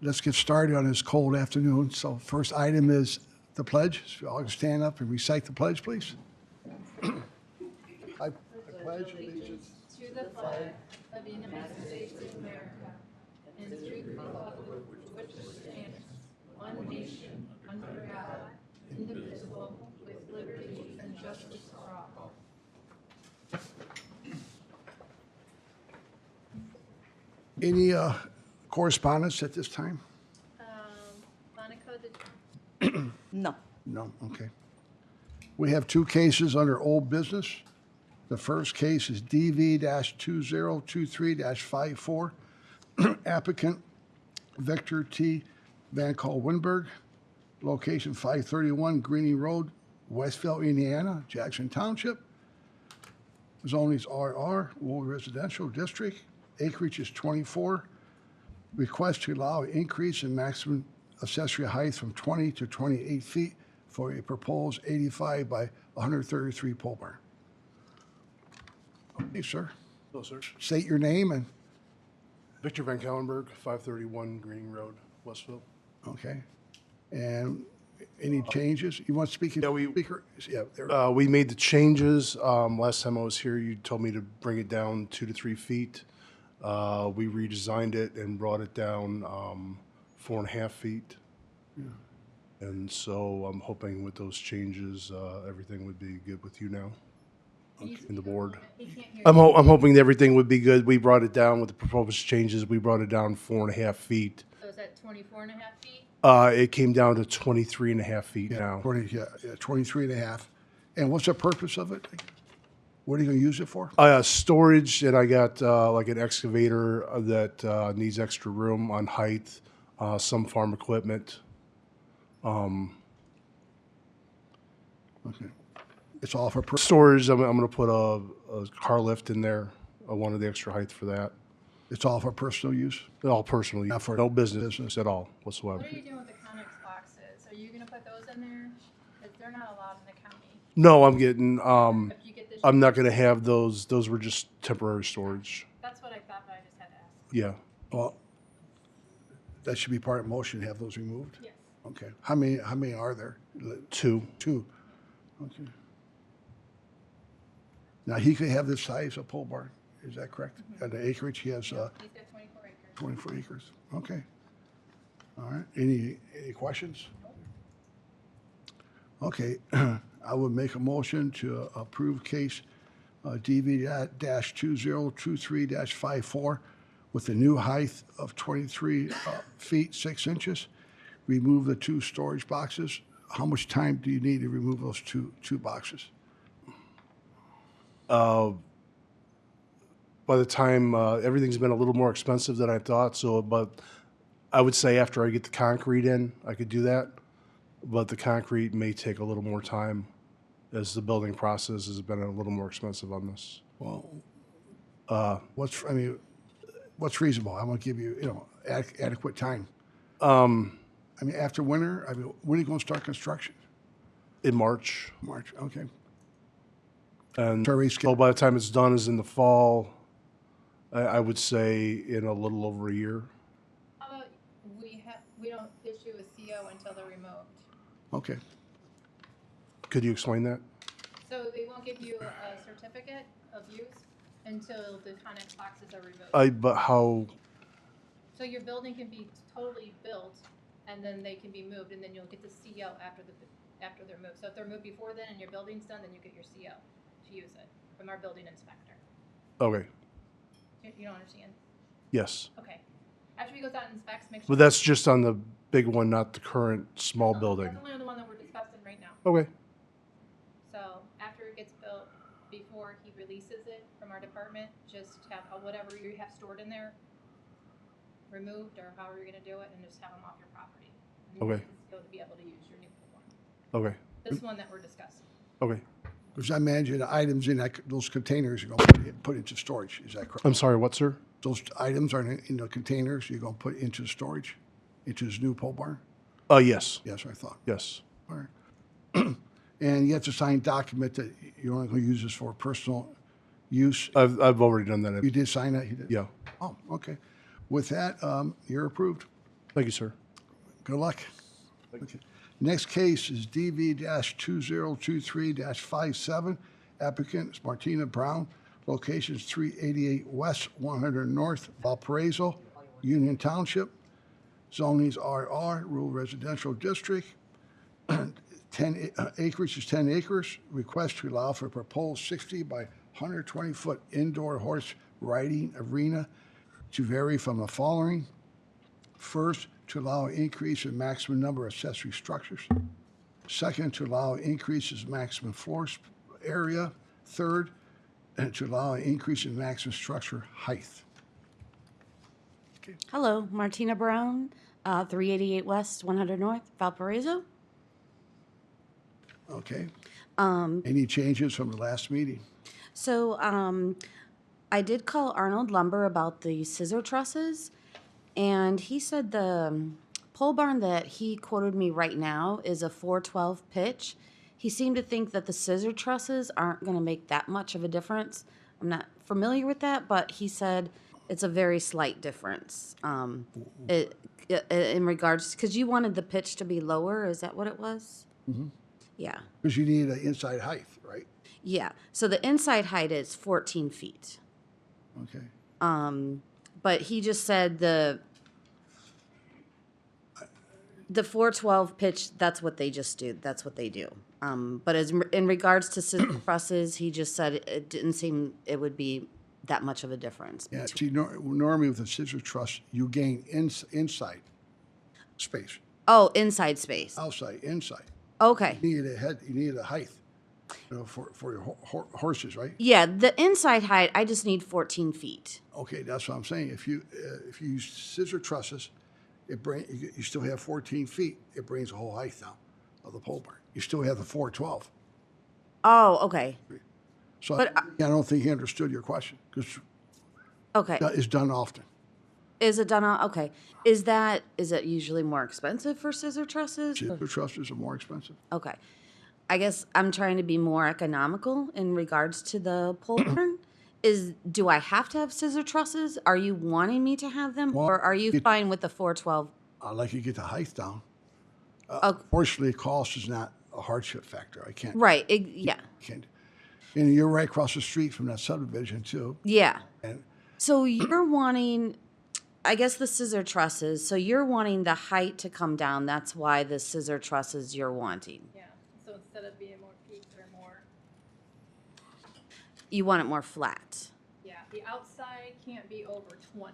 let's get started on this cold afternoon. So first item is the pledge. So all can stand up and recite the pledge, please. I pledge allegiance To the flag of the United States of America and to the republic for which it stands, one nation, under God, indivisible, with liberty and justice for all. any correspondence at this time? Monica, did No. No, okay. We have two cases under old business. The first case is DV-2023-54. Applicant Victor T. Van Call Winberg, location 531 Greeny Road, Westville, Indiana, Jackson Township. Zoning is RR, Rural Residential District. Acreage is 24. Request to allow an increase in maximum accessory height from 20 to 28 feet for a proposed 85 by 133 pole barn. Okay, sir. Hello, sir. State your name and, Victor Van Kallenberg, 531 Greening Road, Westville. okay. And any changes? You want to speak? Yeah, we- Speaker? Yeah, there. We made the changes. Last time I was here, you told me to bring it down 2 to 3 feet. We redesigned it and brought it down 4.5 feet. And so I'm hoping with those changes, everything would be good with you now and the board. he can't hear I'm hoping that everything would be good. We brought it down with the proposed changes. We brought it down 4.5 feet. So is that 24 and a half feet? It came down to 23.5 feet now. 23 and a half. And what's the purpose of it? What are you going to use it for? Storage, and I got like an excavator that needs extra room on height, some farm equipment. Okay. It's all for, Storage, I'm going to put a car lift in there. I wanted the extra height for that. it's all for personal use? All personally, Not for no business at all whatsoever. What are you doing with the Conex boxes? Are you gonna put those in there? Because they're not allowed in the county. No, I'm getting, If you get this, I'm not going to have those. Those were just temporary storage. that's what I thought, but I just had to ask. Yeah. Well, that should be part of motion, have those removed? Yes. Okay. How many are there? 2. Two. Okay. Now, he could have this size of pole barn, is that correct? And the acreage, he has He's got 24 acres. 24 acres. Okay. All right. Any questions? Okay. I would make a motion to approve case DV-2023-54 with a new height of 23 feet 6 inches. Remove the 2 storage boxes. How much time do you need to remove those two boxes? By the time everything's been a little more expensive than I thought, so but I would say after I get the concrete in, I could do that. But the concrete may take a little more time, as the building process has been a little more expensive on this. Well, what's reasonable? I want to give you, adequate time. I mean, after winter, when are you going to start construction? In March, March, okay. and Survey so by the time it's done is in the fall. I would say in a little over a year. How about we don't issue a CO until they're removed. Okay. Could you explain that? So they won't give you a certificate of use until the Conex boxes are removed. But how? So your building can be totally built, and then they can be moved, and then you'll get the CO after they're moved. So if they're moved before then and your building's done, then you get your CO to use it from our building inspector. Okay. You don't understand? Yes. Okay. After he goes out and inspects, make sure. But that's just on the big one, not the current small That's building. only the one that we're discussing right now. Okay. So after it gets built, before he releases it from our department, just have whatever you have stored in there removed, or however you're gonna do it, and just have them off your property. And you Okay. can still be able to use your new one. Okay. This one that we're discussing. Okay. Because I imagine the items in those containers are going to put into storage, is that correct? I'm sorry, what, sir? Those items are in the containers you're going to put into storage, into this new pole barn? Yes. Yes, I thought. Yes. All right. And you have to sign document that you're only going to use this for personal use. I've already done that. You did sign that? You did? Yeah. Oh, okay. With that, you're approved. Thank you, sir. Good luck. Okay. Next case is DV-2023-57. Applicant is Martina Brown. Location is 388 West, 100 North, Valparaiso, Union Township. Zonings RR, Rural Residential District. 10 acreage is 10 acres. Request to allow for a proposed 60 by 120-foot indoor horse riding arena to vary from the following. First, to allow an increase in maximum number of accessory structures. Second, to allow increases in maximum floor area. Third, and to allow an increase in maximum structure height. Hello, Martina Brown, 388 West, 100 North, Valparaiso. Okay. Any changes from the last meeting? So I did call Arnold Lumber about the scissor trusses, and he said the pole barn that he quoted me right now is a 412 pitch. He seemed to think that the scissor trusses aren't going to make that much of a difference. I'm not familiar with that, but he said it's a very slight difference. In regards, because you wanted the pitch to be lower, is that what it was? Mm-hmm. Yeah. Because you need an inside height, right? Yeah. So the inside height is 14 feet. Okay. But he just said the 412 pitch, that's what they just do. That's what they do. But as in regards to scissor trusses, he just said it didn't seem it would be that much of a difference. Yeah. See, normally with a scissor truss, you gain inside space. Oh, inside space. Outside, inside. Okay. You need a head. You need a height, for your horses, right? Yeah, the inside height, I just need 14 feet. Okay, that's what I'm saying. If you use scissor trusses, you still have 14 feet. It brings the whole height down of the pole barn. You still have the 412. Oh, okay. So But, I don't think he understood your question because Okay. it's done often. Is it done on? Okay. Is it usually more expensive for scissor trusses? Scissor trusses are more expensive. Okay. I guess I'm trying to be more economical in regards to the pole barn. Do I have to have scissor trusses? Are you wanting me to have them? Well, Or are you fine with the 412? I'd like you to get the height down. Okay. Fortunately, cost is not a hardship factor. I can't. Right. Yeah. Can't. And you're right across the street from that subdivision too. Yeah. And So you're wanting, I guess, the scissor trusses. So you're wanting the height to come down. That's why the scissor trusses you're wanting. Yeah, so instead of being more peaked or more, You want it more flat. yeah, the outside can't be over 20.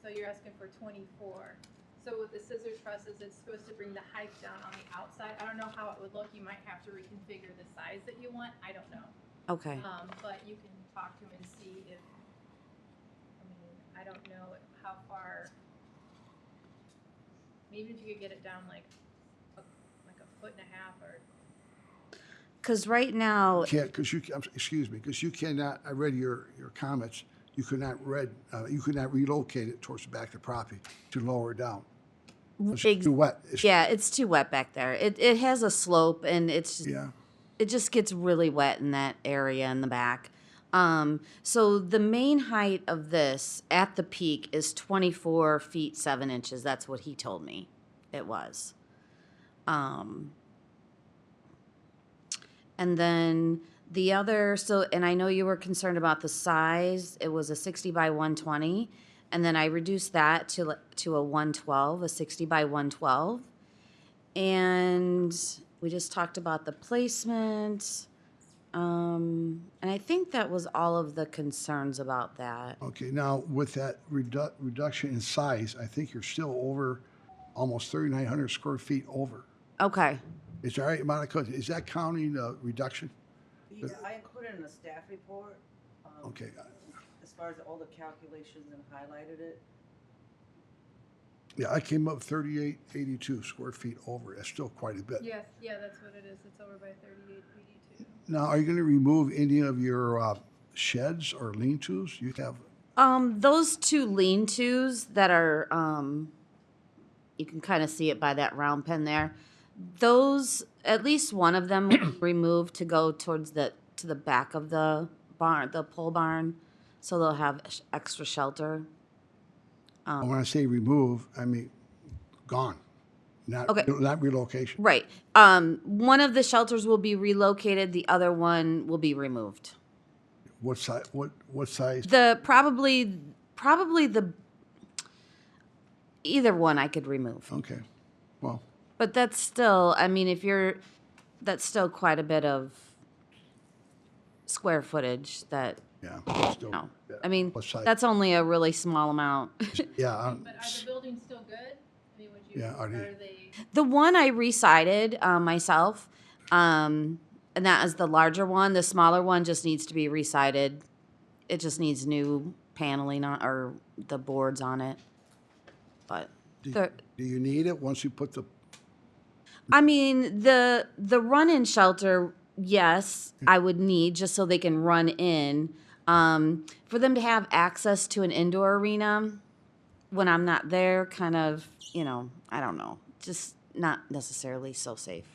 So you're asking for 24. So with the scissor trusses, it's supposed to bring the height down on the outside. I don't know how it would look. You might have to reconfigure the size that you want. I don't know. Okay. But you can talk to him and see if, I don't know how far, maybe if you could get it down like a foot and a half or. Because right now, can't because excuse me, because you cannot. I read your comments. You could not relocate it towards the back of the property to lower it down. It's too wet. it's too wet back there. It has a slope, and Yeah. it just gets really wet in that area in the back. So the main height of this at the peak is 24 feet 7 inches. That's what he told me it was. And then the other, and I know you were concerned about the size. It was a 60 by 120. And then I reduced that to a 112, a 60 by 112. And we just talked about the placement. And I think that was all of the concerns about that. Okay. Now with that reduction in size, I think you're still over almost 3,900 square feet over. Okay. Is that right, Monica? Is that counting the reduction? Yeah, I included in the staff report, Okay. as far as all the calculations and highlighted it. Yeah, I came up 3,882 square feet over. That's still quite a bit. Yes, yeah, that's what it is. It's over by 3882. Now, are you going to remove any of your sheds or lean-tos? You have. Those two lean-tos that are, you can kind of see it by that round pen there. Those, at least one of them will be removed to go towards to the back of the barn, the pole barn, so they'll have extra shelter. When I say remove, I mean gone, not, Okay. not relocation. Right. One of the shelters will be relocated. The other one will be removed. What size, what size? The probably the either one I could remove. Okay, well, But that's still, I mean, that's still quite a bit of square footage that, yeah. Still, no. yeah. I mean, What size? that's only a really small amount. Yeah, But are the buildings still good? I mean, would you, Yeah, are they- are they, The one I recited myself, and that is the larger one. The smaller one just needs to be recited. It just needs new paneling on, or the boards on it. But the, do you need it once you put the, I mean, the run-in shelter, yes, I would need just so they can run in. For them to have access to an indoor arena when I'm not there, kind of, I don't know, just not necessarily so safe.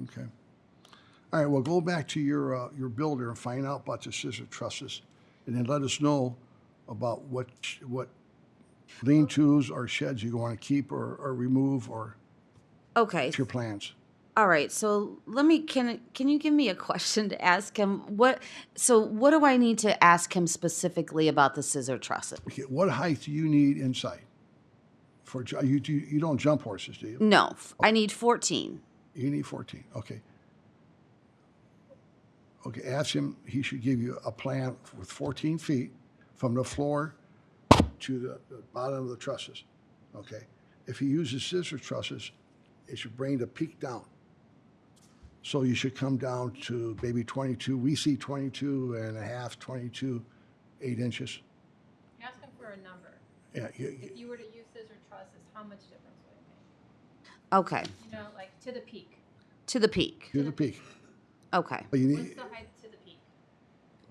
okay. All right, well, go back to your builder and find out about the scissor trusses, and then let us know about what lean-tos or sheds you want to keep or remove, or Okay. what's your plans. All right. So can you give me a question to ask him? What do I need to ask him specifically about the scissor trusses? Okay, what height do you need inside? You don't jump horses, do you? No, I need 14. You need 14, okay. Okay, ask him, he should give you a plan with 14 feet from the floor to the bottom of the trusses, okay? If he uses scissor trusses, it should bring the peak down. So you should come down to maybe 22, we see 22 and a half, 22, 8 inches. ask them for a number. Yeah, If you were to use scissor trusses, how much difference would it make? Okay. You know, like to the peak. To the peak. to the peak. Okay. But you What's need, the height to the peak?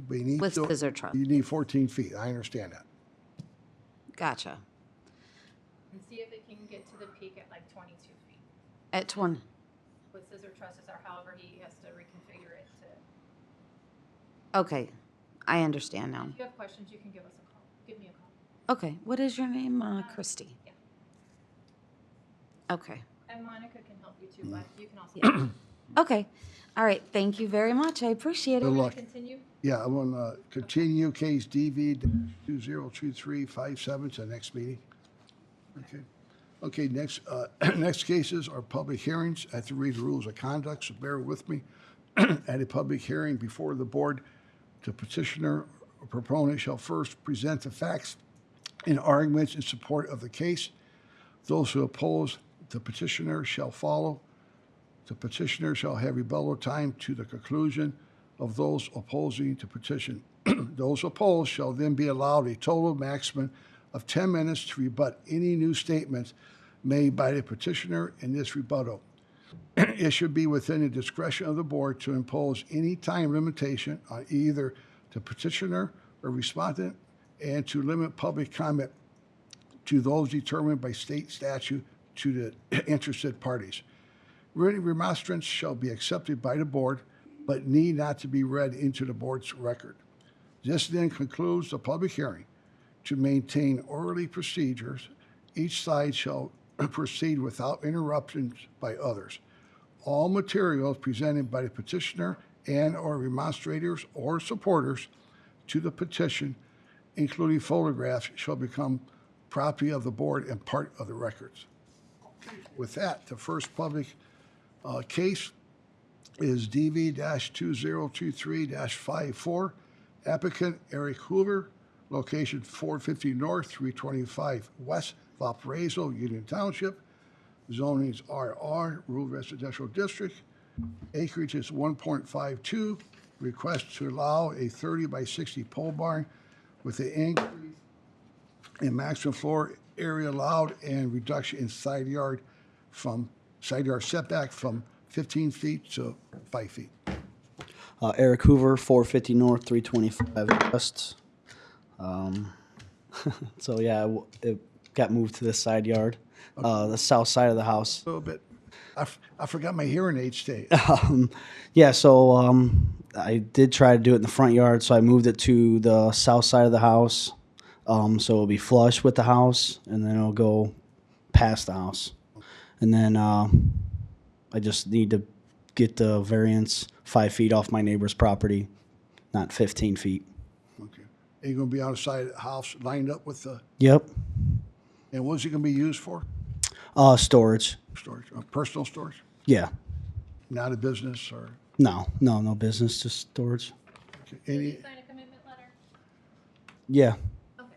but you need With still- scissor truss. You need 14 feet, I understand that. Gotcha. And see if it can get to the peak at like 22 feet. At 20. With scissor trusses or however he has to reconfigure it to. Okay. I understand now. If you have questions, you can give us a call. Give me a call. Okay. What is your name? Christy. Yeah. Okay. And Monica can help you too, but you can also. Okay. All right. Thank you very much. I appreciate Good it. luck. Continue. Yeah, I want to continue case DV 202357 to the next meeting. Okay. Okay, next, next cases are public hearings. I have to read the rules of conduct, so bear with me. At a public hearing before the board, the petitioner or proponent shall first present the facts and arguments in support of the case. Those who oppose the petitioner shall follow. The petitioner shall have rebuttal time to the conclusion of those opposing the petition. Those opposed shall then be allowed a total maximum of 10 minutes to rebut any new statements made by the petitioner in this rebuttal. It should be within the discretion of the board to impose any time limitation on either the petitioner or respondent and to limit public comment to those determined by state statute to the interested parties. Written remonstrance shall be accepted by the board, but need not to be read into the board's record. This then concludes the public hearing. To maintain orderly procedures, each side shall proceed without interruptions by others. All materials presented by the petitioner and/or remonstrators or supporters to the petition, including photographs, shall become property of the board and part of the records. With that, the first public case is DV-2023-54. Applicant Eric Hoover, location 450 North, 325 West, Valparaiso, Union Township. Zoning is RR, Rural Residential District. Acreage is 1.52. Request to allow a 30 by 60 pole barn with an increase in maximum floor area allowed and reduction in side yard setback from 15 feet to 5 feet. Eric Hoover, 450 North, 325 West. So yeah, it got moved to this side yard, the south side of the house. A little bit. I forgot my hearing aid today. Yeah, so I did try to do it in the front yard, so I moved it to the south side of the house, so it'll be flush with the house, and then it'll go past the house. and then I just need to get the variance 5 feet off my neighbor's property, not 15 feet. Okay. Are you gonna be outside the house lined up with the, Yep. and what's it gonna be used for? Storage. Storage, personal storage? Yeah. Not a business or, No business, just storage. okay, Did any, you sign a commitment letter? Yeah. Okay.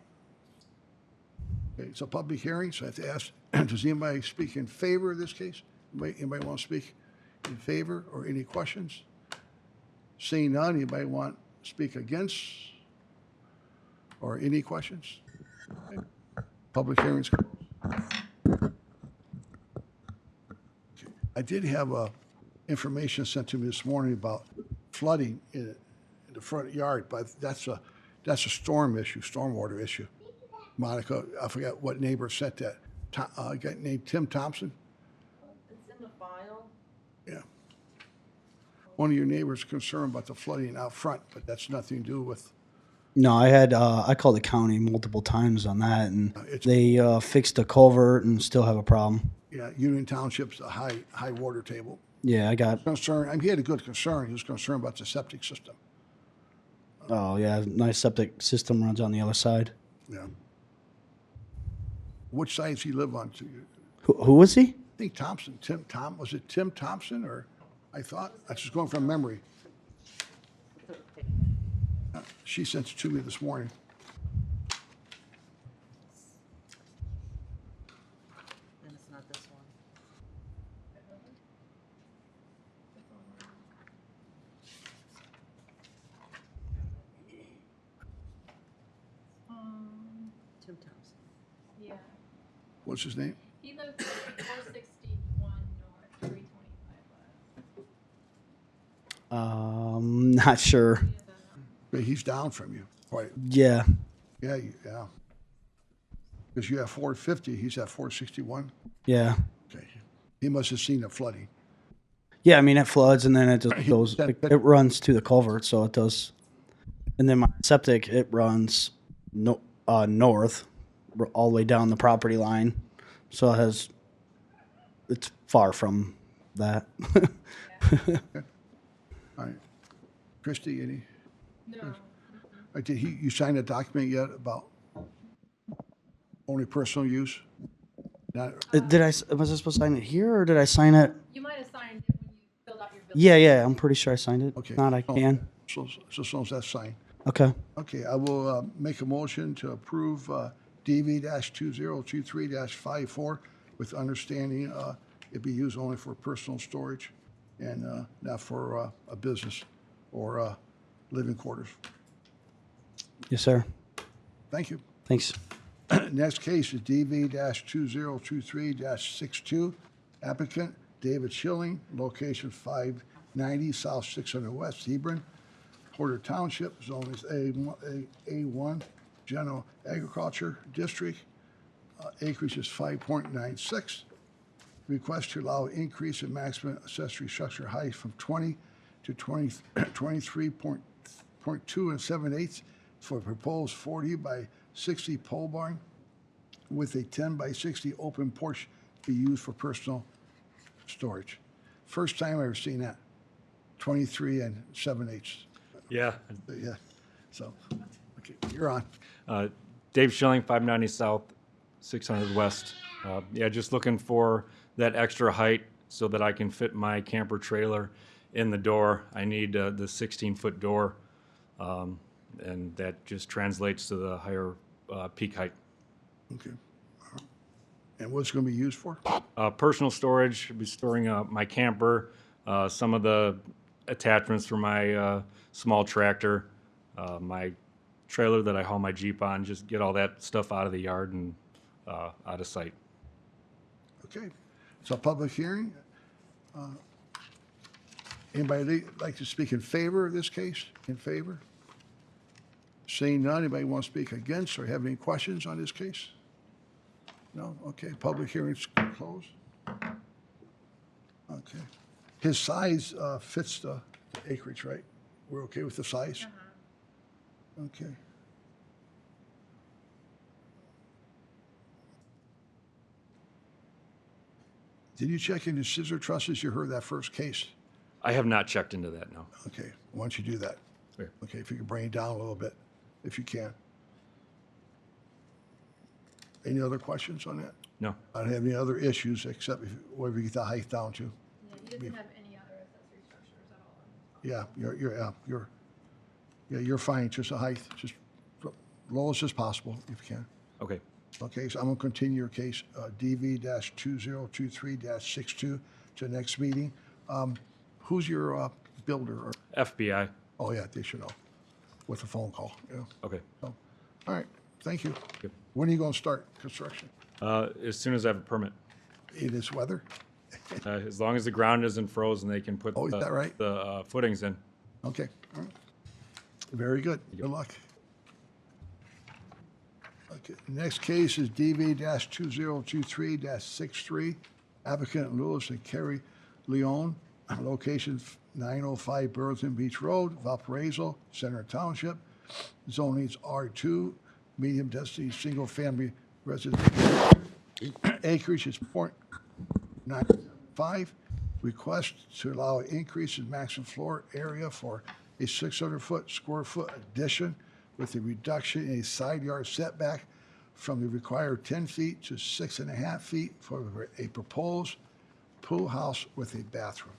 okay, it's a public hearing, so I have to ask, does anybody speak in favor of this case? Anybody want to speak in favor or any questions? Seeing none, anybody want to speak against or any questions? Okay. Public hearings closed. Okay. I did have information sent to me this morning about flooding in the front yard, but that's a storm issue, stormwater issue. Monica, I forgot what neighbor sent that. A guy named Tim Thompson? It's in the file. Yeah. One of your neighbors concerned about the flooding out front, but that's nothing to do with, No, I called the county multiple times on that, and It's- they fixed the culvert and still have a problem. yeah, Union Township's a high water table. Yeah, I got. Concern, I mean, he had a good concern. He was concerned about the septic system. Oh yeah, my septic system runs on the other side. Yeah. Which side does he live on? Who was he? I think Thompson, was it Tim Thompson or, I thought, I'm just going from memory. She sent it to me this morning. And it's not this one. Tim Thompson. Yeah. What's his name? He lives at 461 North, 325 West. Not sure. But he's down from you. Quite. Yeah, Yeah, yeah. Because you have 450, he's at 461. yeah, Okay. He must have seen the flooding. yeah. I mean, it floods and then it just He- goes. It runs to the culvert, so it does. And then my septic, it runs north, all the way down the property line, so it has. It's far from that. All right. Christie, any? No. Did you sign a document yet about only personal use? Not, Did I? Was I supposed to sign it here, or did I sign it? You might have signed it when you filled out your bill. Yeah. I'm pretty sure I signed it. okay. If not, I can. So as long as that's signed. Okay. Okay, I will make a motion to approve DV-2023-54 with understanding it be used only for personal storage and not for a business or living quarters. Yes, sir. Thank you. Thanks. Next case is DV-2023-62. Applicant David Schilling, location 590 South 600 West, Hebron, Porter Township, zone is A1, General Agriculture District. Acreage is 5.96. Request to allow increase in maximum accessory structure height from 20 to 23.2 and 7/8 for a proposed 40 by 60 pole barn with a 10 by 60 open porch to be used for personal storage. First time I've ever seen that. 23 and 7/8. Yeah. Yeah. So, okay, you're on. Dave Schilling, 590 South, 600 West. Yeah, just looking for that extra height so that I can fit my camper trailer in the door. I need the 16-foot door, and that just translates to the higher peak height. Okay. And what's it going to be used for? Personal storage, I'll be storing my camper, some of the attachments for my small tractor, my trailer that I haul my Jeep on, just get all that stuff out of the yard and out of sight. Okay. It's a public hearing. Anybody like to speak in favor of this case? In favor? Seeing none, anybody want to speak against or have any questions on this case? No? Okay, public hearing's closed. Okay. His size fits the acreage, right? We're okay with the size? Okay. Did you check into scissor trusses? You heard that first case. I have not checked into that, no. Okay, why don't you do that? Sure. Okay, if you can bring it down a little bit, if you can. Any other questions on that? No. I don't have any other issues except whatever you get the height down to. Yeah, he doesn't have any other accessory structures at all. Yeah, you're fine, just the height, just lowest as possible if you can. Okay. Okay, so I'm gonna continue your case, DV-2023-62 to the next meeting. Who's your builder? Or, FBI. oh yeah, they should know, with a phone call, yeah. Okay. So, all right, thank you. Yep. When are you gonna start construction? As soon as I have a permit. In this weather? As long as the ground isn't frozen, they can put Oh, is that right? the footings in. Okay, all right. Very good, good luck. Okay, next case is DV-2023-63, applicant Lewis and Kerry Leon, location 905 Burlington Beach Road, Valparaiso, Center Township. Zoning is R2, medium density, single-family residential. Acreage is .95. Request to allow an increase in maximum floor area for a 600 square foot addition with a reduction in a side yard setback from the required 10 feet to 6.5 feet for a proposed pool house with a bathroom.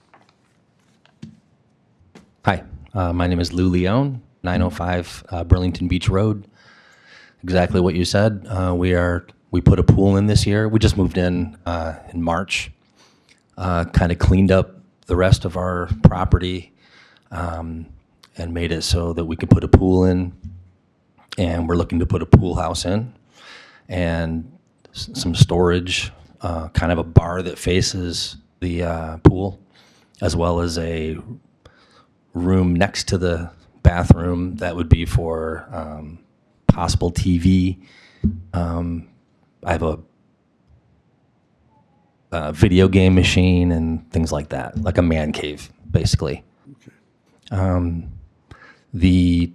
Hi, my name is Lou Leone, 905 Burlington Beach Road. Exactly what you said. We put a pool in this year. We just moved in March. Kind of cleaned up the rest of our property and made it so that we could put a pool in. And we're looking to put a pool house in and some storage, kind of a bar that faces the pool, as well as a room next to the bathroom that would be for possible TV. I have a video game machine and things like that, like a man cave, basically. Okay. The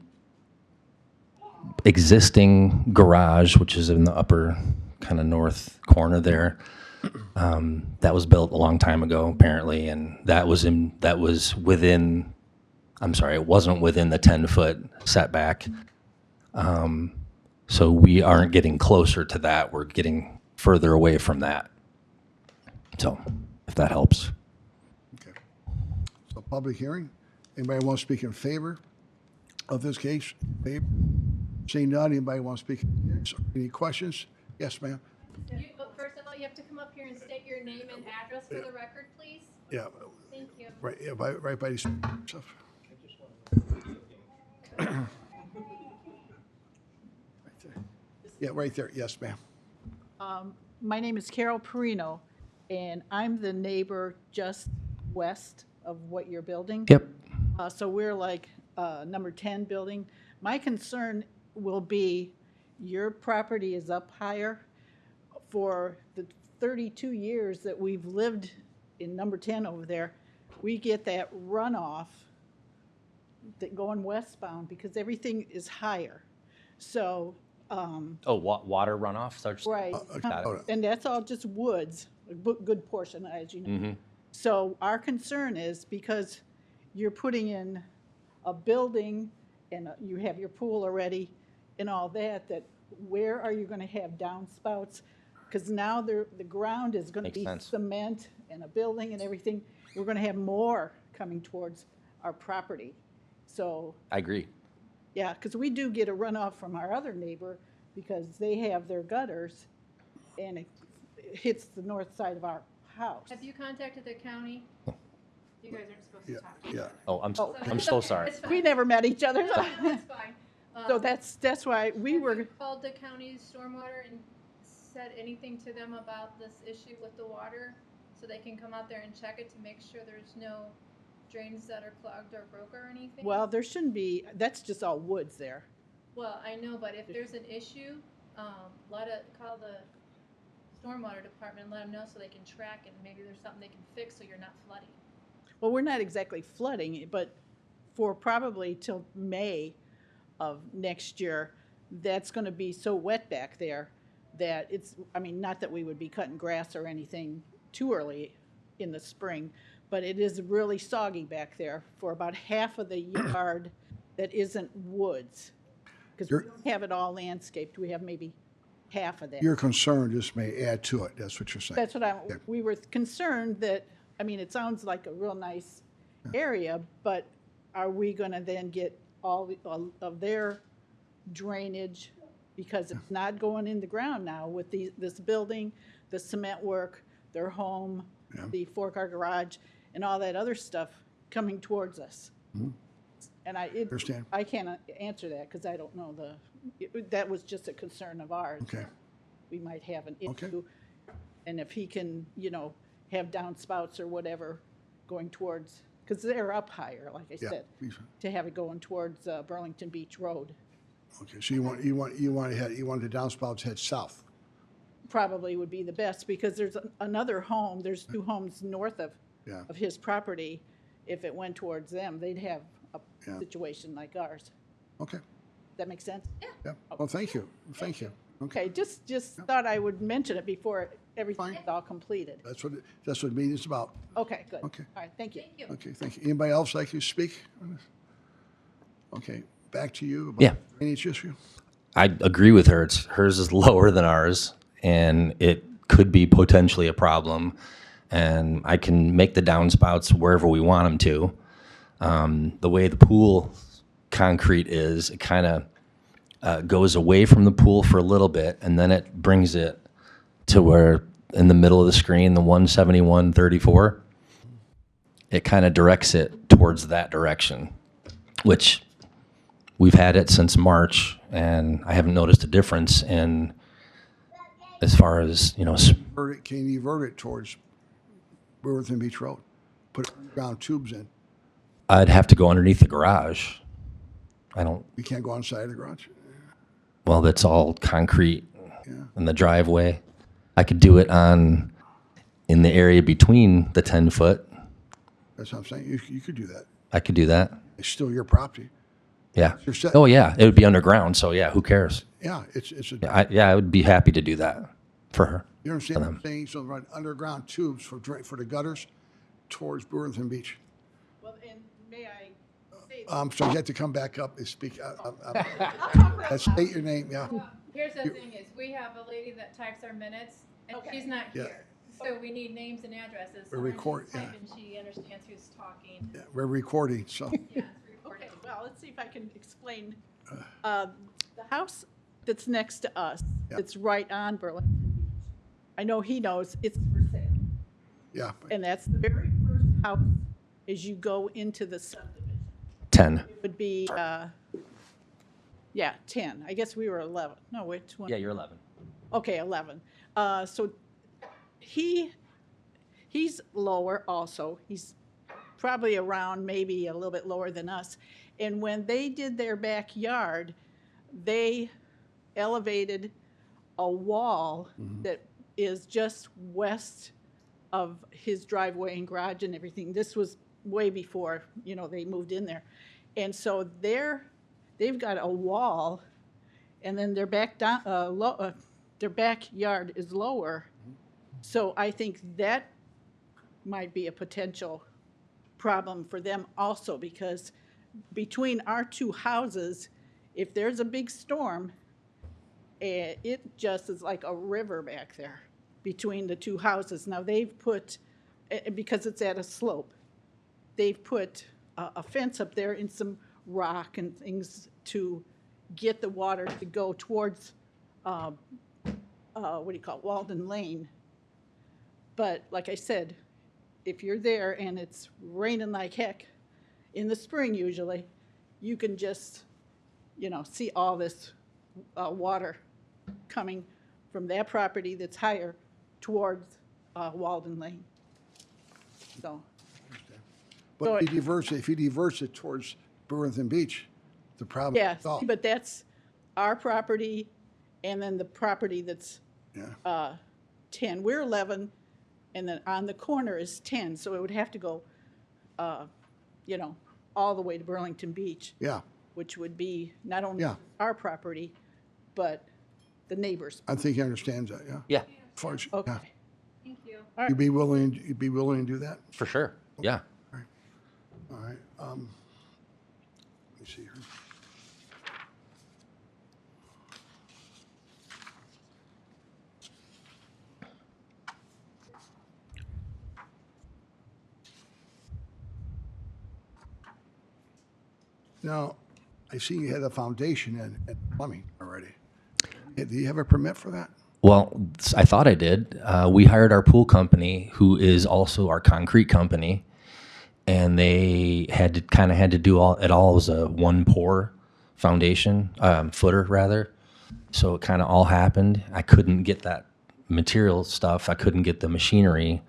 existing garage, which is in the upper kind of north corner there, that was built a long time ago, apparently, and it wasn't within the 10-foot setback. So we aren't getting closer to that. We're getting further away from that. So, if that helps. Okay. So public hearing. Anybody want to speak in favor of this case? Favor? Seeing none, anybody want to speak against? Any questions? Yes, ma'am. First of all, you have to come up here and state your name and address for the record, please. Yeah, Thank you. right, yeah, right by the stuff. Right there. Yeah, right there. Yes, ma'am. My name is Carol Perino, and I'm the neighbor just west of what you're building. Yep. So we're like number 10 building. My concern will be your property is up higher. For the 32 years that we've lived in number 10 over there, we get that runoff that going westbound because everything is higher. So, Water runoff starts. right. Got it. And that's all just woods, a good portion, as you know. So our concern is because you're putting in a building and you have your pool already and all that, that where are you going to have downspouts? Because now the ground is going to Makes be sense. cement and a building and everything. We're going to have more coming towards our property. So, I agree. yeah, because we do get a runoff from our other neighbor because they have their gutters and it hits the north side of our house. Have you contacted the county? You guys aren't supposed to Yeah, talk. yeah. Oh, I'm It's so okay, sorry. it's fine. We never met each other. No, that's fine. So that's why we Have were, you called the county stormwater and said anything to them about this issue with the water? So they can come out there and check it to make sure there's no drains that are clogged or broke or anything? well, there shouldn't be, that's just all woods there. Well, I know, but if there's an issue, call the stormwater department and let them know so they can track it. Maybe there's something they can fix so you're not flooding. Well, we're not exactly flooding, but for probably till May of next year, that's gonna be so wet back there that it's, I mean, not that we would be cutting grass or anything too early in the spring, but it is really soggy back there for about half of the yard that isn't woods. Because we You're- don't have it all landscaped, we have maybe half of that. Your concern just may add to it, that's what you're saying. That's what we were concerned that, I mean, it sounds like a real nice area, but are we gonna then get all of their drainage? Because it's not going in the ground now with this building, the cement work, their home, the four-car garage, and all that other stuff coming towards us. And Understand. I can't answer that because I don't know that was just a concern of ours. Okay, We might have an Okay. issue. And if he can, have downspouts or whatever going towards, because they're up higher, like I yeah. said, to have it going towards Burlington Beach Road. Okay, so you want the downspouts head south. Probably would be the best because there's another home, there's 2 homes north Yeah. of his property. If it went towards them, they'd have a Yeah. situation like ours. Okay, That make sense? yeah. Well, thank you. Okay, just thought I would mention it before everything's all completed. That's what the meeting's about. Okay, good. Okay. All right, thank you. Okay, thank you. Anybody else like to speak on this? Okay, back to you. about Yeah. the drainage issue. I agree with her. Hers is lower than ours, and it could be potentially a problem. And I can make the downspouts wherever we want them to. The way the pool concrete is, it kind of goes away from the pool for a little bit, and then it brings it to where in the middle of the screen, the 171-34, it kind of directs it towards that direction, which we've had it since March, and I haven't noticed a difference in as far as, Can you divert it towards Burlington Beach Road? Put underground tubes in. I'd have to go underneath the garage. You can't go inside the garage. Well, that's all concrete Yeah. in the driveway. I could do it in the area between the 10-foot. That's what I'm saying. You could do that. I could do that. It's still your property. Yeah. You're set- Oh, yeah. It would be underground. So, yeah, who cares? Yeah, it's a. I would be happy to do that for her. You understand what I'm saying? So run underground tubes for the gutters towards Burlington Beach. Well, and may I say, So you have to come back up and speak. State your name, yeah. Here's the thing is, we have a lady that types our minutes, and Okay. she's not Yeah. here. So we need names and addresses. We So when record, she's yeah. typing, she understands who's talking. Yeah, we're recording, so. Yeah, it's recorded. okay, well, let's see if I can explain. The house that's next to us, Yeah. it's right on Burlington Beach. I know he knows it's for sale. Yeah, And that's the very first house as you go into the subdivision. 10. It would be, 10. I guess we were 11. No, which one? Yeah, you're 11. Okay, 11. So he's lower also. He's probably around maybe a little bit lower than us. And when they did their backyard, they elevated a wall that is just west of his driveway and garage and everything. This was way before, they moved in there. And so they've got a wall, and then their their backyard is lower. So I think that might be a potential problem for them also, because between our 2 houses, if there's a big storm, it just is like a river back there between the 2 houses. Now they've put, because it's at a slope, they've put a fence up there and some rock and things to get the water to go towards, Walden Lane. But like I said, if you're there and it's raining like heck, in the spring usually, you can just, see all this water coming from that property that's higher towards Walden Lane. So, but if he diverts it towards Burlington Beach, the problem yeah, is solved. but that's our property and then the property that's Yeah, 10. We're 11, and then on the corner is 10, so it would have to go, all the way to Burlington Beach, yeah. which would be not only Yeah. our property, but the neighbors. I think he understands that, yeah. Yeah. As far as- Okay. yeah. Thank you. you. You'd be willing to do that? For sure. Yeah. All right, let me see here. Now, I see you had a foundation and plumbing already. Do you have a permit for that? Well, I thought I did. We hired our pool company, who is also our concrete company, and they had to do it all as a one pour foundation, footer rather. So it kind of all happened. I couldn't get that material stuff. I couldn't get the machinery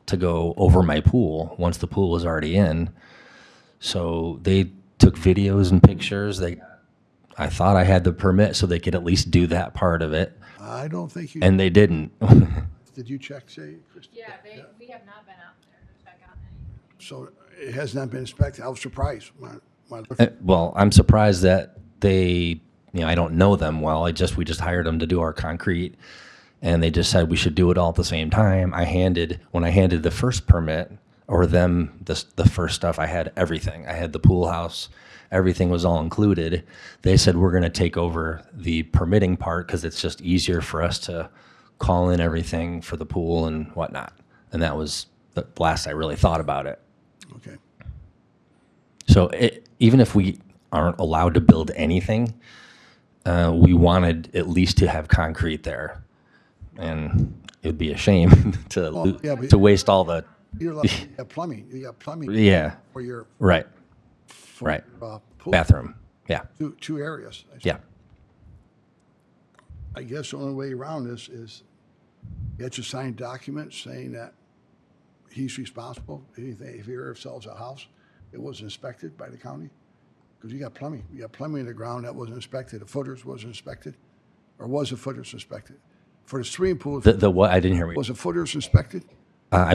to go over my pool once the pool was already in. So they took videos and pictures. I thought I had the permit so they could at least do that part of it, I don't think you, and they didn't. did you check, say, Christie? Yeah, we have not been out there to check out anything. So it has not been inspected. I was surprised when Well, I'm surprised that they, I don't know them well. We just hired them to do our concrete, and they just said we should do it all at the same time. When I handed the first permit or them the first stuff, I had everything. I had the pool house. Everything was all included. They said we're going to take over the permitting part because it's just easier for us to call in everything for the pool and whatnot. And that was the last I really thought about it. Okay. So even if we aren't allowed to build anything, we wanted at least to have concrete there. And it would be a shame to waste all the, You have plumbing. You got plumbing. yeah, For your right, pool. bathroom, yeah, Two areas. yeah. I guess the only way around this is get you signed documents saying that he's responsible. If he ever sells a house, it was inspected by the county. Because you got plumbing. You got plumbing in the ground that wasn't inspected. The footers wasn't inspected. Or was the footers inspected? For the swimming pool, The what? I didn't hear. was the footers inspected? I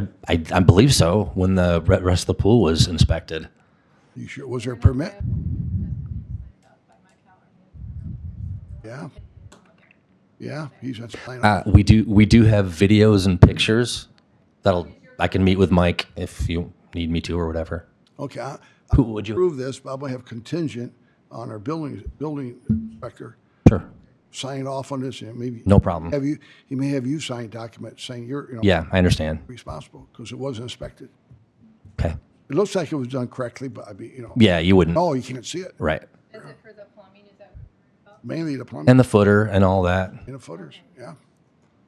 believe so. When the rest of the pool was inspected. You sure? Was there a permit? Yeah. Yeah, he's not signed. We do have videos and pictures. I can meet with Mike if you need me to or whatever. Okay, Who would you? approve this, but I'm gonna have contingent on our building inspector Sure. sign off on this, and maybe. No problem. He may have you sign documents saying you're, Yeah, I understand. responsible, because it wasn't inspected. Okay. It looks like it was done correctly, but Yeah, you wouldn't. no, you can't see it. Right. Is it for the plumbing, is that what you're about? Mainly the plumbing And the footer and all that. and the footers, yeah.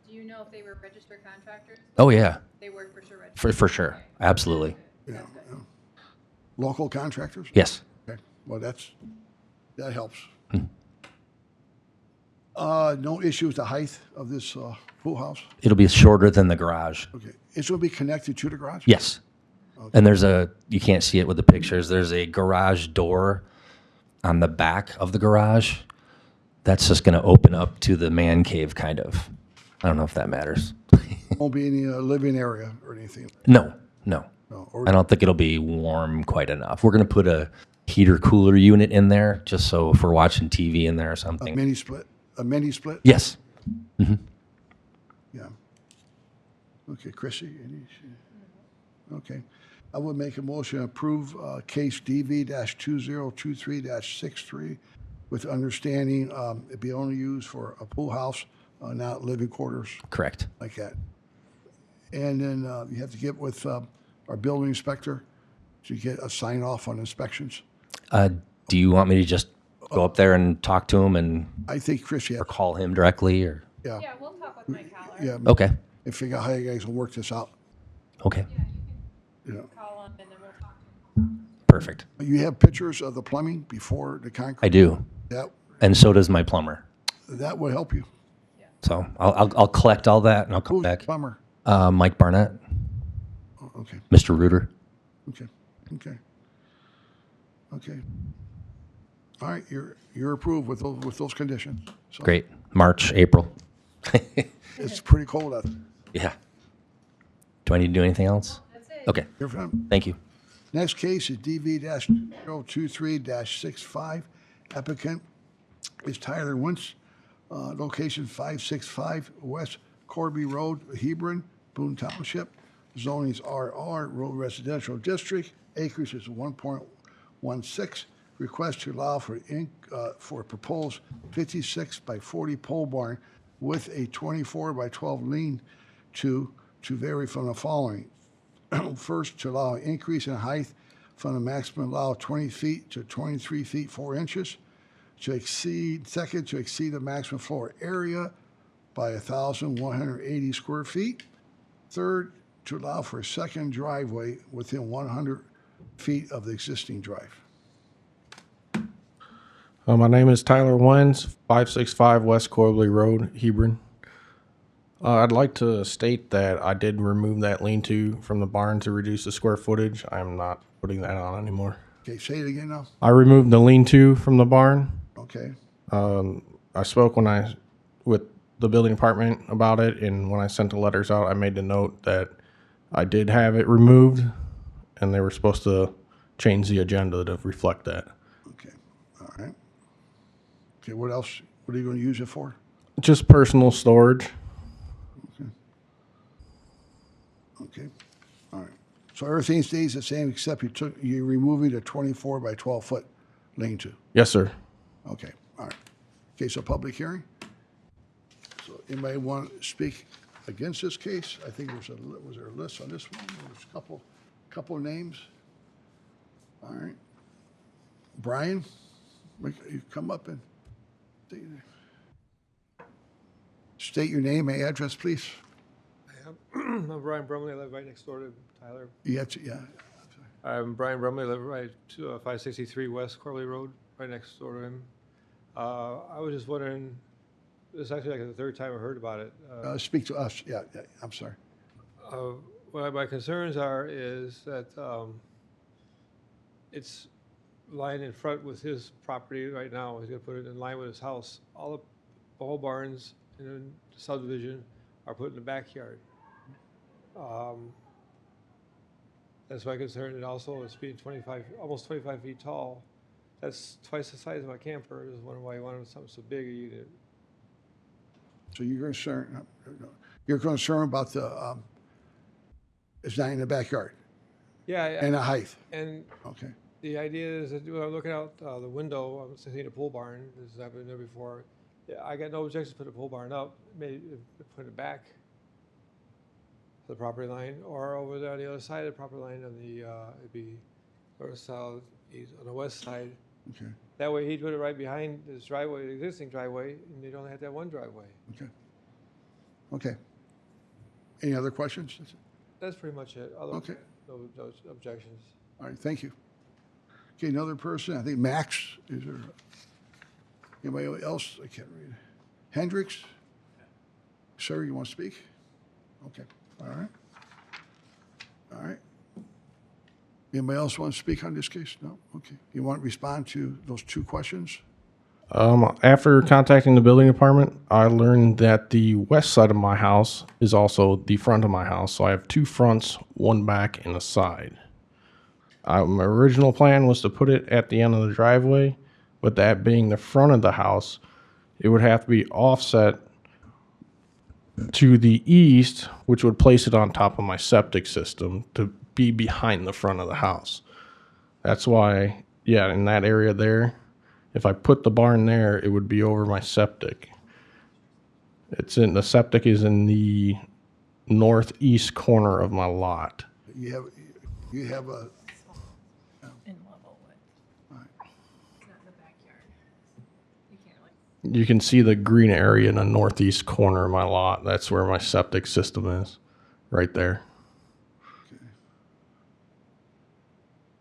Do you know if they were registered contractors? Oh yeah, They were for sure registered. for sure, absolutely. Yeah. Local contractors? Yes. Okay, well, that helps. No issue with the height of this pool house? It'll be shorter than the garage. Okay, it's gonna be connected to the garage? Yes. And you can't see it with the pictures. There's a garage door on the back of the garage. That's just going to open up to the man cave, kind of. I don't know if that matters. Won't be any living area or anything? No. No, or I don't think it'll be warm quite enough. We're going to put a heater cooler unit in there just so if we're watching TV in there or a something. mini split? A mini split? Yes. Yeah. Okay, Chrissy, okay. I would make a motion to approve case DV-2023-63 with understanding it be only used for a pool house, not living quarters Correct. like that. And then you have to get with our building inspector to get a sign off on inspections. Do you want me to just go up there and talk to him and I think Chris, or call him directly or? yeah, Yeah, we'll talk with Mike Haller. yeah, Okay. and figure out how you guys will work this out. Okay. You know, Call him and then we'll talk to him. Perfect. you have pictures of the plumbing before the concrete. I do. And so does my plumber. That would help you. So I'll collect all that and I'll come Who's the back. plumber? Mike Barnett, Oh, okay, Mr. Reuter. okay. All right, you're approved with those conditions. So Great. March, April. It's pretty cold out there. Yeah. Do I need to do anything else? That's it. Okay. You're fine. Thank you. Next case is DV-023-65. Applicant is Tyler Wentz, location 565 West Corby Road, Hebron. Boone Township. Zoning is RR, Rural Residential District. Acreage is 1.16. Request to allow for a proposed 56 by 40 pole barn with a 24 by 12 lean-to vary from the following. First, to allow an increase in height from the maximum allowed 20 feet to 23 feet 4 inches. Second, to exceed the maximum floor area by 1,180 square feet. Third, to allow for a second driveway within 100 feet of the existing drive. My name is Tyler Wens, 565 West Corbley Road, Hebron. I'd like to state that I did remove that lean-to from the barn to reduce the square footage. I'm not putting that on anymore. Okay, say it again now. I removed the lean-to from the barn. Okay, I spoke with the building department about it, and when I sent the letters out, I made the note that I did have it removed, and they were supposed to change the agenda to reflect that. okay, all right. Okay, what else? What are you going to use it for? Just personal storage. Okay, all right. So everything stays the same except you're removing the 24 by 12 foot lean-to. Yes, sir. Okay, all right. Okay, so public hearing. So anybody want to speak against this case? I think was there a list on this one? There was a couple of names. All right. Brian, you come up and state your name and address, please. I'm Brian Brumley. I live right next door to Tyler. Yeah. I'm Brian Brumley. I live right to 563 West Corley Road, right next door to him. I was just wondering, this is actually like the third time I heard about it. Speak to us. Yeah, I'm sorry. What my concerns are is that it's lying in front with his property right now. He's going to put it in line with his house. All the pole barns in the subdivision are put in the backyard. That's my concern. And also it's being almost 25 feet tall. That's twice the size of my camper. I was wondering why you wanted something so big a unit. So you're concerned about it's not in the backyard Yeah. and the height. And Okay. the idea is that when I'm looking out the window, I'm seeing a pole barn. This has happened there before. Yeah, I got no objections to put a pole barn up, maybe put it back to the property line, or over there on the other side of the property line on the it'd be north, south, east, on the west side. Okay. That way he'd put it right behind his driveway, the existing driveway, and they'd only have to have one driveway. Okay. Okay. Any other questions? That's pretty much it. Okay. No objections. All right, thank you. Okay, another person, I think Max, is there anybody else? I can't read. Hendricks? Sir, you want to speak? Okay, all right. All right. Anybody else want to speak on this case? No? Okay. You want to respond to those two questions? After contacting the building department, I learned that the west side of my house is also the front of my house. So I have two fronts, one back and a side. My original plan was to put it at the end of the driveway, but that being the front of the house, it would have to be offset to the east, which would place it on top of my septic system to be behind the front of the house. That's why, yeah, in that area there, if I put the barn there, it would be over my septic. The septic is in the northeast corner of my lot. You have a, In level with. It's not in the backyard. You can't You can see the green area in the northeast corner of my lot. That's where my septic system is, right there.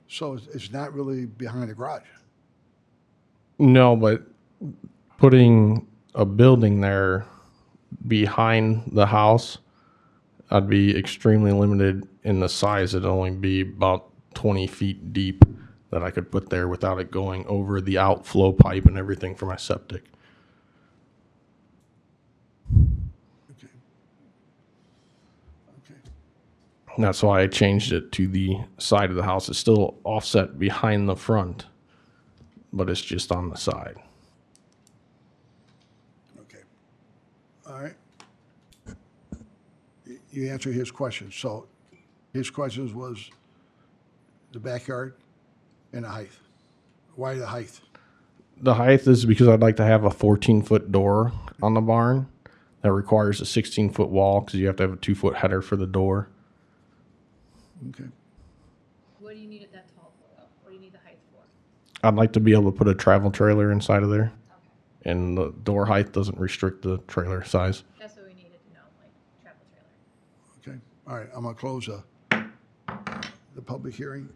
so it's not really behind the garage. No, but putting a building there behind the house, I'd be extremely limited in the size. It'd only be about 20 feet deep that I could put there without it going over the outflow pipe and everything for my septic. Okay. Okay. And that's why I changed it to the side of the house. It's still offset behind the front, but it's just on the side. Okay. All right. you answered his question. So his questions was the backyard and the height. Why the height? The height is because I'd like to have a 14-foot door on the barn that requires a 16-foot wall because you have to have a 2-foot header for the door. Okay. What do you need it that tall for, though? What do you need the height for? I'd like to be able to put a travel trailer inside of there, and the door height doesn't restrict the trailer size. That's what we needed to know, like travel trailer. Okay. All right. I'm going to close the public hearing.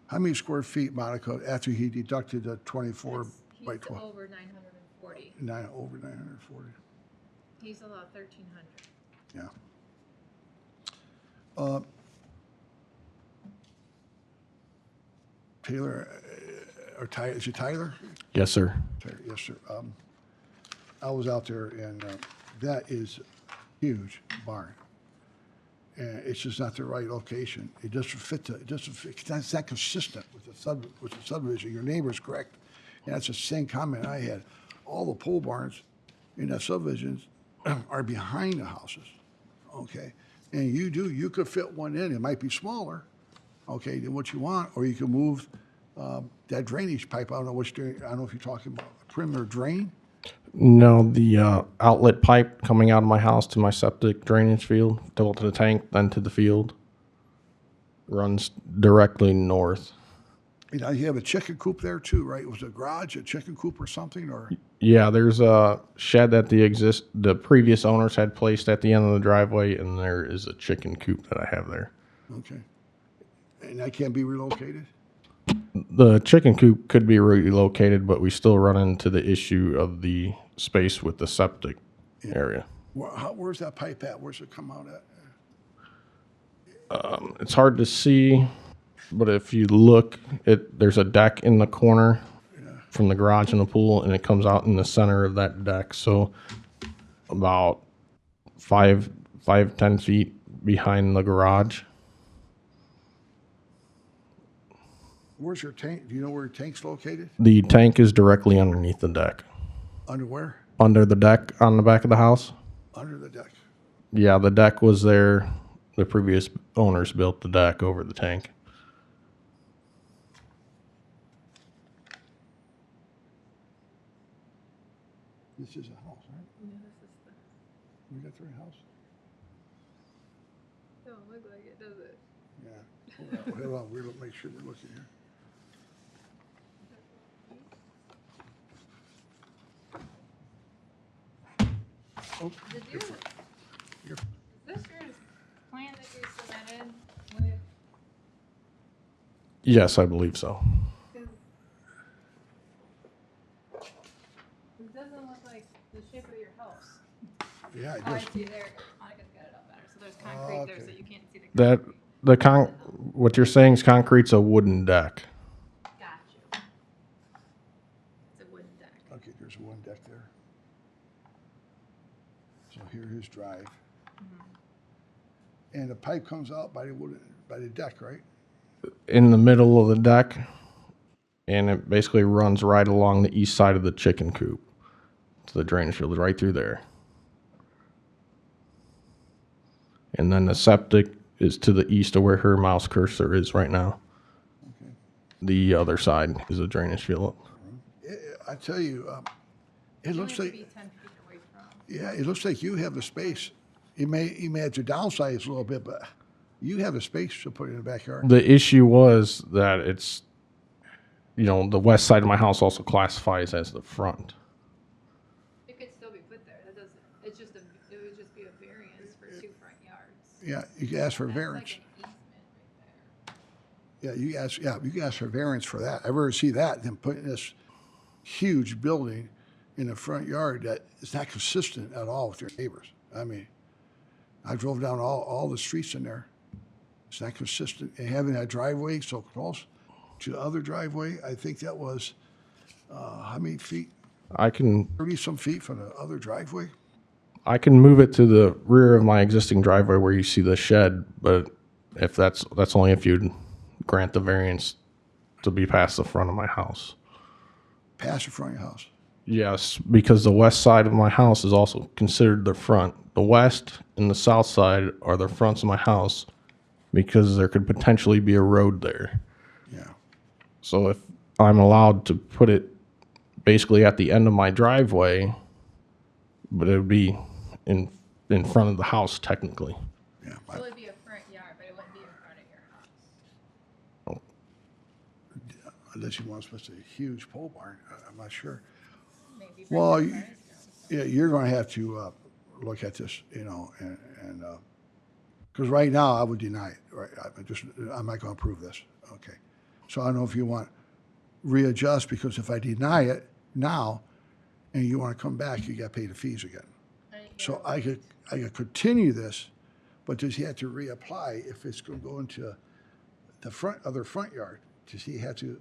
How many square feet, Monica, after he deducted the 24 by He's 12? over 940. Over 940. He's allowed 1,300. Yeah. Taylor, or Ty, is it Tyler? Yes, sir. Tyler, yes, sir. I was out there, and that is huge barn. And it's just not the right location. It doesn't fit the, it doesn't fit, it's not consistent with the subdivision. Your neighbor's correct. And that's the same comment I had. All the pole barns in that subdivision are behind the houses, okay? And you could fit one in, it might be smaller, okay, than what you want, or you can move that drainage pipe. I don't know I don't know if you're talking about a perimeter drain. No, the outlet pipe coming out of my house to my septic drainage field, to the tank, then to the field, runs directly north. You know, you have a chicken coop there too, right? Was it a garage, a chicken coop or something, or? Yeah, there's a shed that the previous owners had placed at the end of the driveway, and there is a chicken coop that I have there. Okay. And that can't be relocated? The chicken coop could be relocated, but we still run into the issue of the space with the septic area. Where's that pipe at? Where's it come out at? It's hard to see, but if you look, there's a deck in the corner from the garage and the pool, and it comes out in the center of that deck. So about 10 feet behind the garage. Where's your tank? Do you know where your tank's located? The tank is directly underneath the deck. Under where? Under the deck on the back of the house. Under the deck. Yeah, the deck was there. The previous owners built the deck over the tank. This is a house, right? Yeah, this is the, We got three houses? don't look like it, does it? Yeah. Hold on, we'll make sure we're looking here. Oh, Did you, is you're- this your plan that you submitted with? Yes, I believe so. It doesn't look like the shape of your house. Yeah, it Oh, I just, see there, Monica's got it up better, so there's concrete there, so you can't see the. That what you're saying is concrete's a wooden deck. Got you. It's a wooden deck. okay, there's one deck there. So here's his drive. And the pipe comes out by the deck, right? In the middle of the deck, and it basically runs right along the east side of the chicken coop to the drainage field, right through there. And then the septic is to the east of where her mouse cursor is right now. Okay. The other side is a drainage field. I tell you, it You looks have to like, be 10 feet away from. yeah, it looks like you have the space. You may have to downsize a little bit, but you have the space to put it in the backyard. The issue was that it's, the west side of my house also classifies as the front. It could still be put there, that doesn't, it's just it would just be a variance for 2 front yards. Yeah, you can ask for That's variance. like an easement right there. You can ask for variance for that. I'd rather see that than putting this huge building in the front yard that is not consistent at all with your neighbors. I mean, I drove down all the streets in there. It's not consistent. And having that driveway so close to the other driveway, I think that was, how many feet? I can 30-some feet from the other driveway? move it to the rear of my existing driveway where you see the shed, but if that's only if you grant the variance to be past the front of my house. Past the front of your house. Yes, because the west side of my house is also considered the front. The west and the south side are the fronts of my house because there could potentially be a road there. Yeah. So if I'm allowed to put it basically at the end of my driveway, but it would be in front of the house technically. Yeah. So it'd be a front yard, but it wouldn't be in front of your house. Unless you want to put a huge pole barn, I'm not sure. Maybe. Well, bring the you- price down. Yeah, you're going to have to look at this, and because right now I would deny it. Right, I'm not going to approve this. Okay, so I don't know if you want readjust, because if I deny it now, and you want to come back, you got to pay the fees again. So I could continue this, but does he have to reapply if it's going to go into the front yard? Does he have to?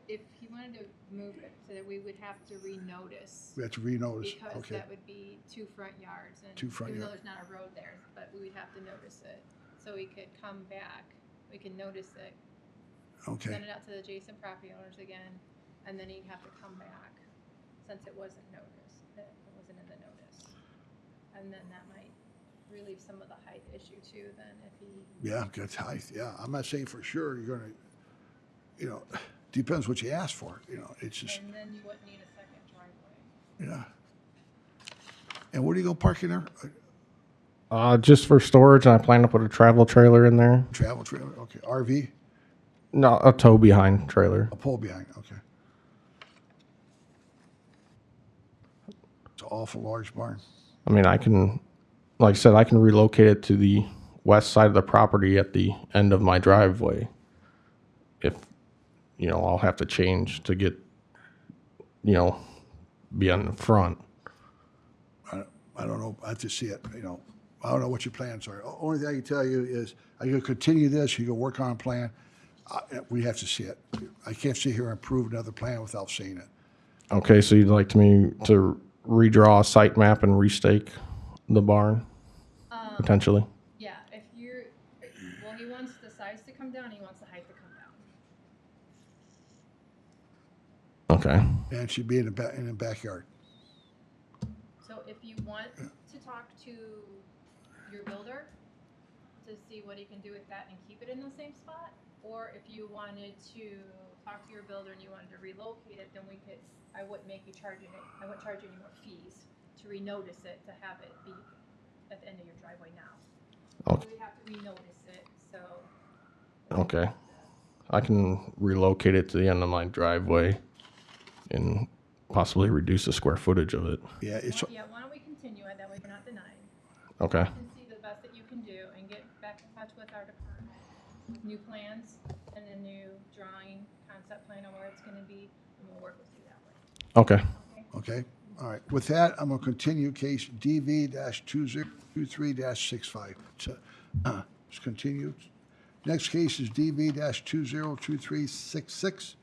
If he wanted to move it, so that we would have to renotice. We have to renotice. Because Okay. that would be 2 front yards, and Two front even though yard. there's not a road there, but we would have to notice it. So we could come back, we can notice it, Okay. send it out to the adjacent property owners again, and then he'd have to come back, since it wasn't noticed, it wasn't in the notice. And then that might relieve some of the height issue too, then if he, Yeah, good height. Yeah, I'm not saying for sure you're going to, depends what you ask for. It's just, and then you wouldn't need a second driveway. yeah. And where do you go park in there? Just for storage, and I plan to put a travel trailer in there. Travel trailer. Okay. RV. No, a tow behind trailer. A pole behind. Okay. It's an awful large barn. I mean, I can, like I said, I can relocate it to the west side of the property at the end of my driveway. If, I'll have to change to get, be on the front. I don't know. I have to see it. I don't know what your plans are. Only thing I can tell you is I can continue this. You can work on a plan. We have to see it. I can't sit here and approve another plan without seeing it. Okay, so you'd like me to redraw a site map and restake the barn, potentially? Yeah, if you're, well, he wants the size to come down, he wants the height to come down. Okay. And it should be in the backyard. So if you want to talk to your builder to see what he can do with that and keep it in the same spot, or if you wanted to talk to your builder and you wanted to relocate it, then I wouldn't make you I wouldn't charge you any more fees to renotice it, to have it be at the end of your driveway now. Okay. You would have to renotice it, so. Okay. I can relocate it to the end of my driveway and possibly reduce the square footage of it. Yeah, it's Why don't we continue it, that way we're not denying. Okay. You can see the best that you can do and get back in touch with our department, with new plans and a new drawing, concept plan on where it's gonna be, and we'll work with you that way. Okay. okay. All right. With that, I'm going to continue case DV-2023-65. It's continued. Next case is DV-2023-66.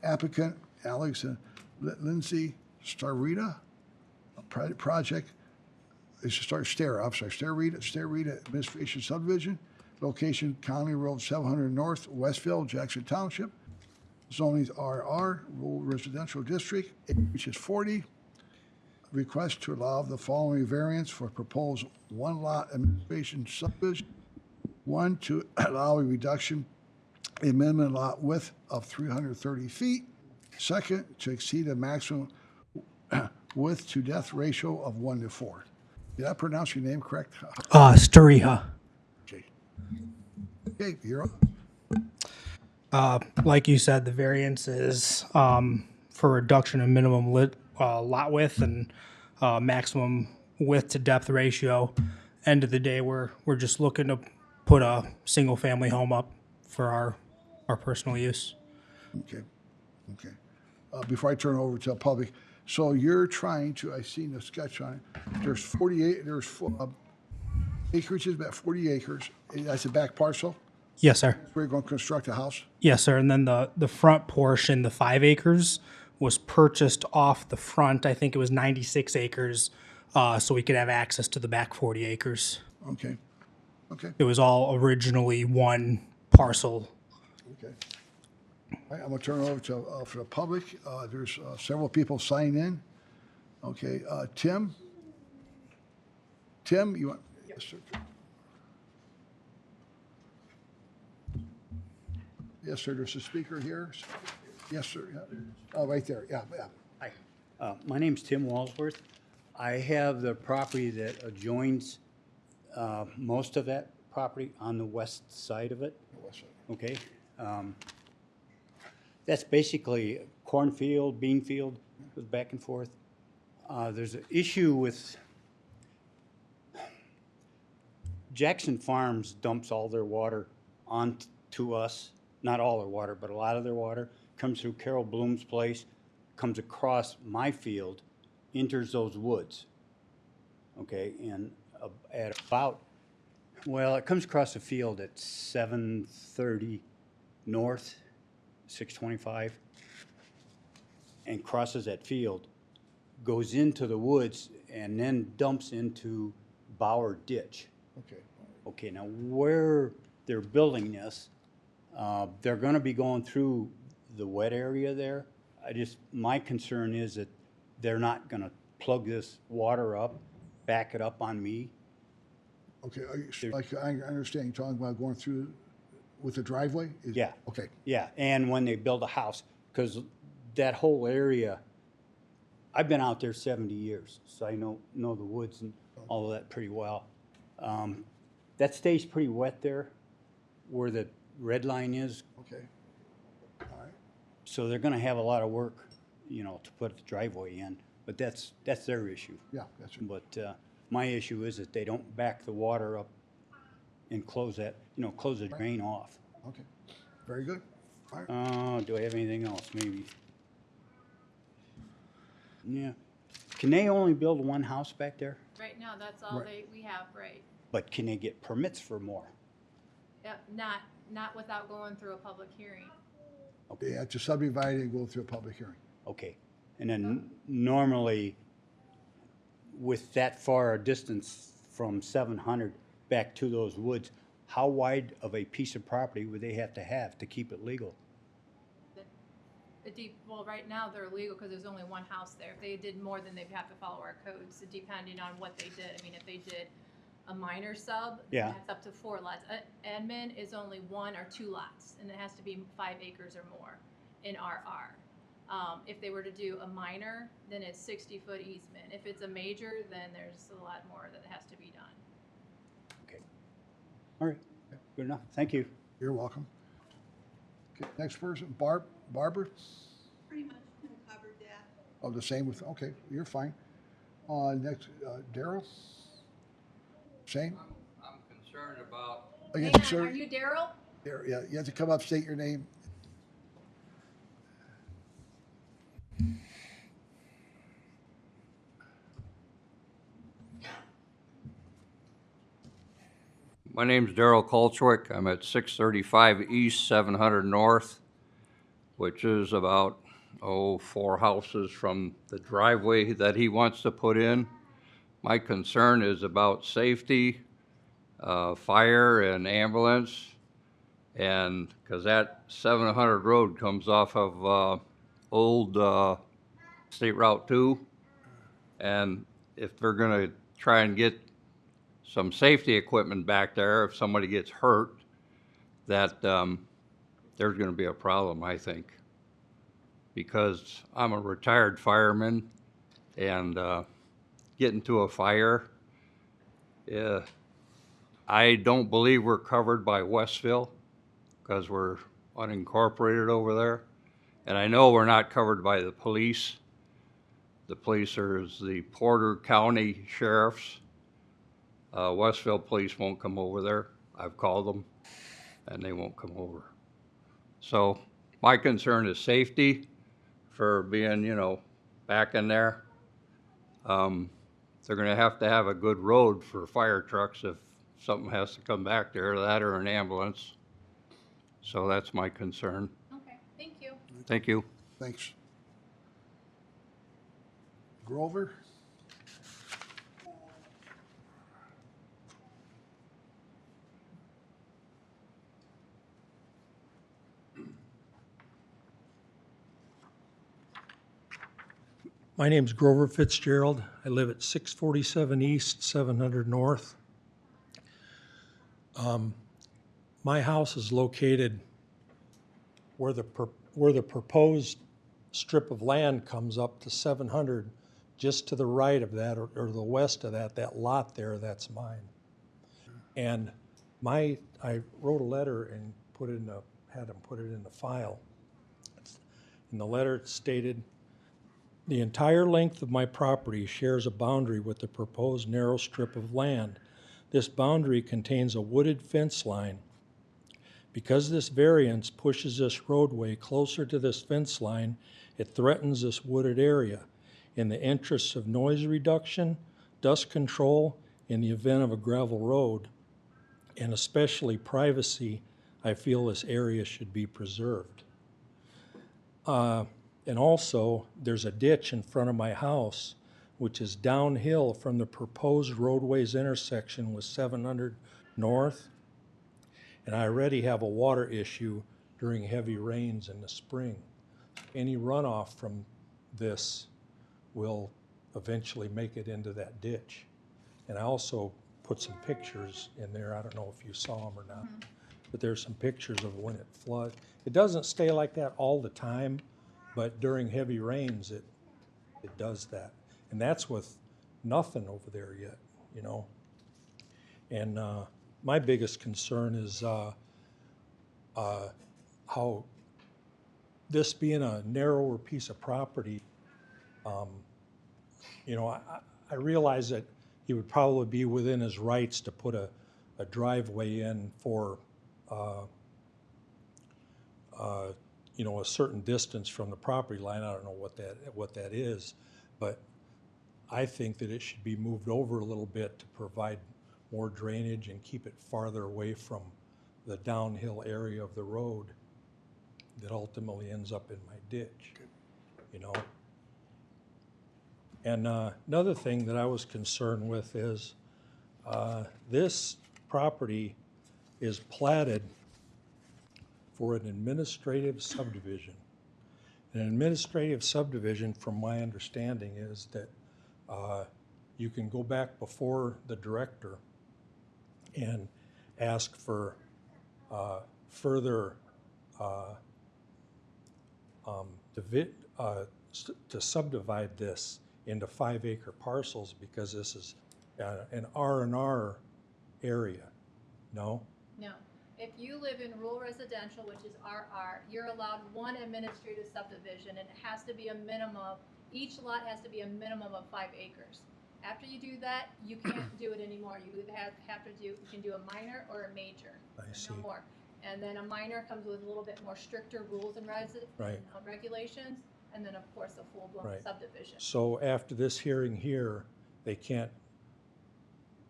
Applicant Alex Lindsay Starita, project. It's Starita Administration Subdivision, location County Road 700 North, Westville, Jackson Township. Zoning is RR, Rural Residential District, which is 40. Request to allow the following variance for proposed one-lot administration subdivision. One, to allow a reduction in minimum lot width of 330 feet. Second, to exceed a maximum width to depth ratio of 1:4. Did I pronounce your name correct? Sturiha. Okay. Okay, you're up. Like you said, the variance is for reduction in minimum lot width and maximum width to depth ratio. End of the day, we're just looking to put a single family home up for our personal use. Okay, okay. Before I turn it over to the public, so you're trying to, I seen the sketch on it, there's 48, acreage is about 40 acres. That's a back parcel? Yes, sir. We're going to construct a house? Yes, sir. And then the front portion, the 5 acres, was purchased off the front. I think it was 96 acres, so we could have access to the back 40 acres. Okay, okay, It was all originally one parcel. okay. All right, I'm gonna turn it over to, for the public. There's several people signed in. Okay, Tim? Tim, you want? Yes, sir. Yes, sir, there's a speaker here. Yes, sir, yeah. Oh, right there, yeah, yeah. Hi, my name's Tim Walsworth. I have the property that adjoins most of that property on the west side of it, okay? That's basically cornfield, bean field, goes back and forth. There's an issue with Jackson Farms dumps all their water onto us, not all their water, but a lot of their water comes through Carol Bloom's place, comes across my field, enters those woods. Okay, and at about, well, it comes across the field at 7:30 north, 625, and crosses that field, goes into the woods, and then dumps into Bower Ditch. Okay. Okay, now where they're building this, they're gonna be going through the wet area there. My concern is that they're not gonna plug this water up, back it up on me. Okay, like, I understand you're talking about going through with the driveway? Yeah. Okay, Yeah, and when they build a house, because that whole area, I've been out there 70 years, so I know the woods and all of that pretty well. That stays pretty wet there, where the red line is, okay. All right, so they're gonna have a lot of work, to put the driveway in, but that's their issue. yeah, that's it. But my issue is that they don't back the water up and close the drain off. Okay, very good. All right. Do I have anything else? Maybe. Yeah. Can they only build one house back there? Right now, that's all Right. we have, right? But can they get permits for more? Yep, not without going through a public hearing. They have to subdivide it and go through a public hearing. Okay. And then normally, with that far a distance from 700 back to those woods, how wide of a piece of property would they have to keep it legal? Well, right now, they're illegal because there's only one house there. If they did more, then they'd have to follow our codes, depending on what they did. I mean, if they did a minor sub, Yeah. that's up to 4 lots. Admin is only 1 or 2 lots, and it has to be 5 acres or more in RR. If they were to do a minor, then it's 60-foot easement. If it's a major, then there's a lot more that has to be done. Okay. All right. Good enough. Thank you. You're welcome. Okay, next person, Barbara? Pretty much covered that. Oh, the same with, okay, you're fine. Next, Daryl? Same? I'm concerned about, Again, Hang on, sir, are you Daryl? yeah, you have to come up, state your name. my name's Darrell Kolchwick. I'm at 635 East, 700 North, which is about, 4 houses from the driveway that he wants to put in. My concern is about safety, fire and ambulance, and, because that 700 road comes off of old State Route 2, and if they're gonna try and get some safety equipment back there, if somebody gets hurt, that there's gonna be a problem, I think. Because I'm a retired fireman, and get into a fire, I don't believe we're covered by Westville, because we're unincorporated over there. And I know we're not covered by the police. The police are the Porter County Sheriffs. Westville Police won't come over there. I've called them, and they won't come over. So my concern is safety for being, back in there. They're gonna have to have a good road for fire trucks if something has to come back there, that or an ambulance. So that's my concern. Okay, thank you. Thank you. Thanks. Grover? My name's Grover Fitzgerald. I live at 647 East, 700 North. My house is located where the proposed strip of land comes up to 700, just to the right of that, or the west of that, that lot there, that's mine. And I wrote a letter and had them put it in the file. In the letter it stated, "The entire length of my property shares a boundary with the proposed narrow strip of land. This boundary contains a wooded fence line. Because this variance pushes this roadway closer to this fence line, it threatens this wooded area. In the interests of noise reduction, dust control, in the event of a gravel road, and especially privacy, I feel this area should be preserved." And also, there's a ditch in front of my house, which is downhill from the proposed roadway's intersection with 700 North. And I already have a water issue during heavy rains in the spring. Any runoff from this will eventually make it into that ditch. And I also put some pictures in there. I don't know if you saw them or not, but there's some pictures of when it floods. It doesn't stay like that all the time, but during heavy rains, it does that. And that's with nothing over there yet, you know. And my biggest concern is how this being a narrower piece of property, you know, I realize that he would probably be within his rights to put a driveway in for, you know, a certain distance from the property line. I don't know what that is, but I think that it should be moved over a little bit to provide more drainage and keep it farther away from the downhill area of the road that ultimately ends up in my ditch, you know. And another thing that I was concerned with is this property is platted for an administrative subdivision. An administrative subdivision, from my understanding, is that you can go back before the director and ask for further to subdivide this into 5-acre parcels, because this is an R&R area. No? No. If you live in rural residential, which is RR, you're allowed one administrative subdivision, and it has to be a minimum, each lot has to be a minimum of 5 acres. After you do that, you can't do it anymore. You either you can do a minor or a major. I see. No more. And then a minor comes with a little bit more stricter rules and regulations, and then of course a full-blown subdivision. So after this hearing here, they can't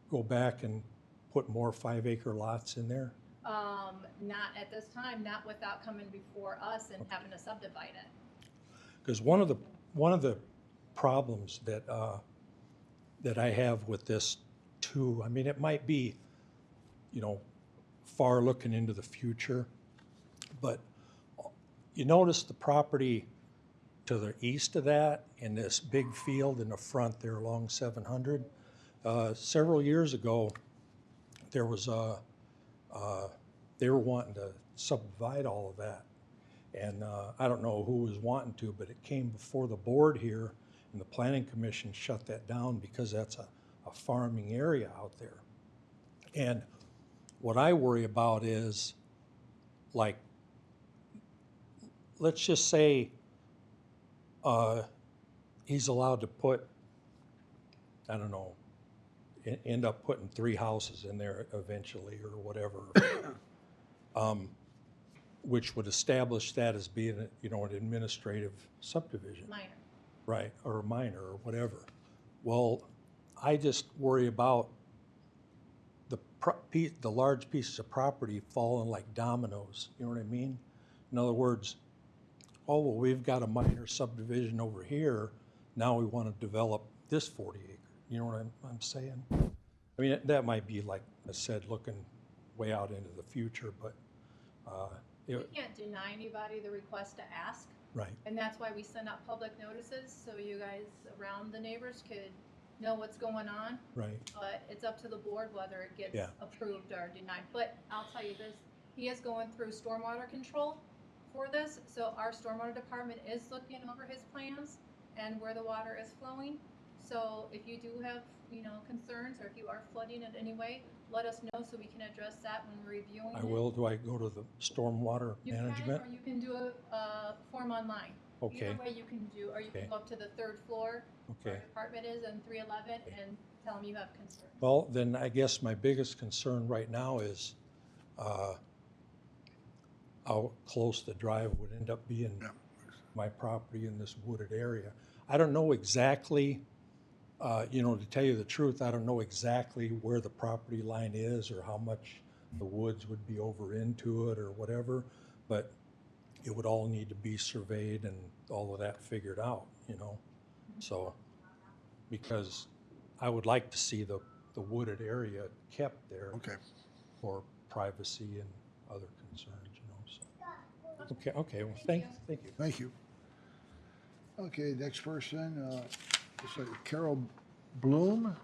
go back and put more 5-acre lots in there? Not at this time, not without coming before us and having to subdivide it. Because one of the problems that that I have with this too, I mean, it might be, you know, far looking into the future, but you notice the property to the east of that, in this big field in the front there along 700. Several years ago, there was they were wanting to subdivide all of that. And I don't know who was wanting to, but it came before the board here, and the Planning Commission shut that down because that's a farming area out there. And what I worry about is, like, let's just say he's allowed to put, I don't know, end up putting 3 houses in there eventually or whatever, which would establish that as being, you know, an administrative subdivision. Minor. Right, or minor or whatever. Well, I just worry about the large pieces of property falling like dominoes, you know what I mean? In other words, oh, well, we've got a minor subdivision over here, now we want to develop this 40 acre. You know what I'm saying? I mean, that might be, like I said, looking way out into the future, but You can't deny anybody the request to ask. Right. And that's why we send out public notices, so you guys around the neighbors could know what's going on. Right. But it's up to the board whether it gets Yeah. approved or denied. But I'll tell you this, he is going through stormwater control for this, so our stormwater department is looking over his plans and where the water is flowing. So if you do have, concerns, or if you are flooding in any way, let us know so we can address that when we're reviewing I it. will. Do I go to the stormwater You management? can, or you can do a form online. Okay. Either way you can do, or you Okay. can go up to the third floor where Okay. the department is in 311 and tell them you have concerns. Well, then I guess my biggest concern right now is how close the drive would end up being my property in this wooded area. I don't know exactly, to tell you the truth, I don't know exactly where the property line is or how much the woods would be over into it or whatever, but it would all need to be surveyed and all of that figured out, So, because I would like to see the wooded area kept there. Okay. For privacy and other concerns, so. Okay, well, thank you. Thank you. Okay, next person, is Carol Bloom.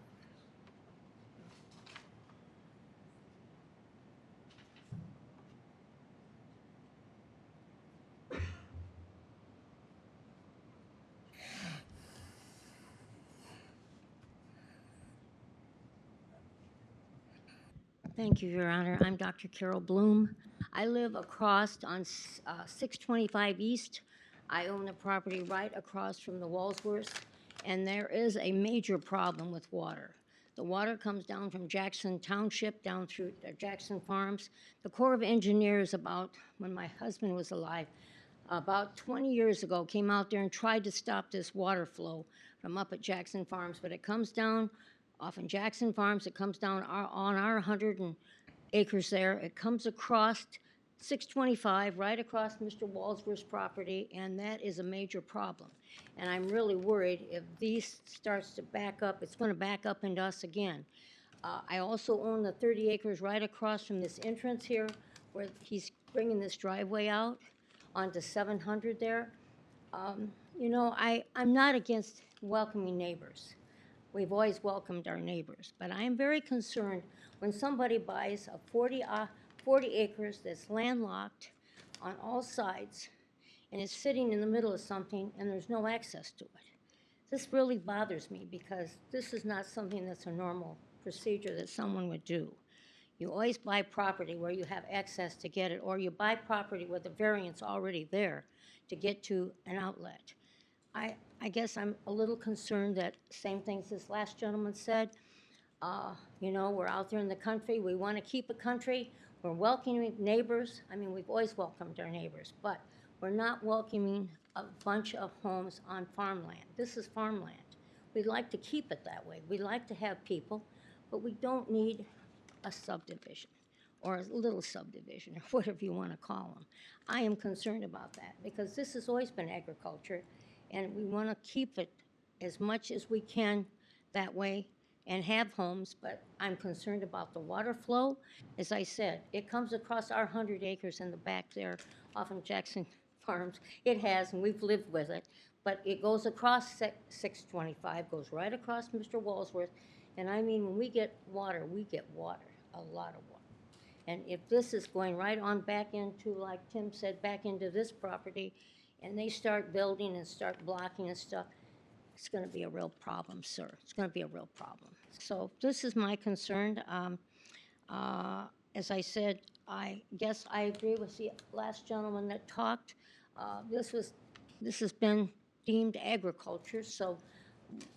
Thank you, Your Honor. I'm Dr. Carol Bloom. I live across on 625 East. I own the property right across from the Walsworth, and there is a major problem with water. The water comes down from Jackson Township down through Jackson Farms. The Corps of Engineers, when my husband was alive, about 20 years ago, came out there and tried to stop this water flow from up at Jackson Farms, but it comes down off in Jackson Farms, it comes down on our 100 acres there. It comes across 625, right across Mr. Walsworth's property, and that is a major problem. And I'm really worried if these starts to back up, it's going to back up into us again. I also own the 30 acres right across from this entrance here, where he's bringing this driveway out onto 700 there. I'm not against welcoming neighbors. We've always welcomed our neighbors, but I am very concerned when somebody buys a 40 acres that's landlocked on all sides and is sitting in the middle of something and there's no access to it. This really bothers me because this is not something that's a normal procedure that someone would do. You always buy property where you have access to get it, or you buy property with a variance already there to get to an outlet. I guess I'm a little concerned that same things this last gentleman said. We're out there in the country. We want to keep a country. We're welcoming neighbors. I mean, we've always welcomed our neighbors, but we're not welcoming a bunch of homes on farmland. This is farmland. We'd like to keep it that way. We'd like to have people, but we don't need a subdivision or a little subdivision or whatever you want to call them. I am concerned about that because this has always been agriculture, and we want to keep it as much as we can that way and have homes, but I'm concerned about the water flow. As I said, it comes across our 100 acres in the back there off of Jackson Farms. It has, and we've lived with it, but it goes across 625, goes right across Mr. Walsworth, and I mean, when we get water, a lot of water. And if this is going right on back into, like Tim said, back into this property, and they start building and start blocking and stuff, it's going to be a real problem, sir. It's going to be a real problem. So this is my concern. As I said, I guess I agree with the last gentleman that talked. This has been deemed agriculture, so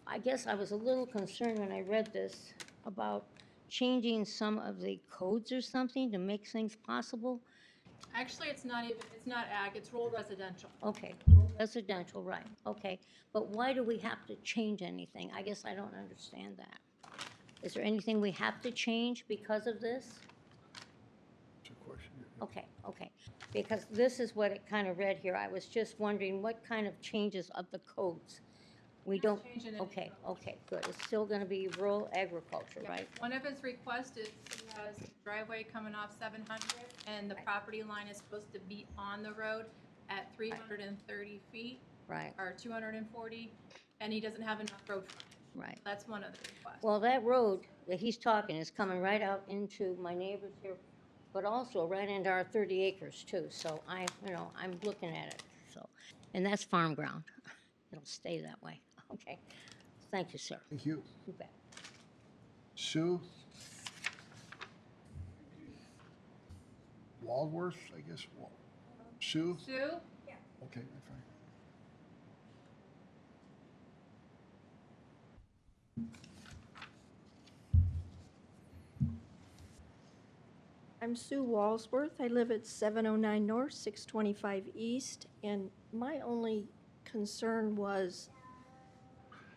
I guess I was a little concerned when I read this about changing some of the codes or something to make things possible. Actually, it's not ag, it's rural residential. Okay, residential, right, okay. But why do we have to change anything? I guess I don't understand that. Is there anything we have to change because of this? That's a question. Okay. Because this is what it kind of read here. I was just wondering what kind of changes of the codes? We don't, changing it. okay, good. It's still going to be rural agriculture, right? One of his requests is he has a driveway coming off 700, and the property line is supposed to be on the road. at 330 feet. Right. Or 240, and he doesn't have enough road frontage. Right. That's one of the requests. Well, that road that he's talking is coming right out into my neighbors here, but also right into our 30 acres too. So I'm looking at it, so, and that's farm ground. It'll stay that way. Okay. Thank you, sir. Thank you. You bet. Sue Waldworth, I guess. Sue? Sue? Yeah. Okay, that's fine. I'm Sue Walsworth. I live at 709 North, 625 East, and my only concern was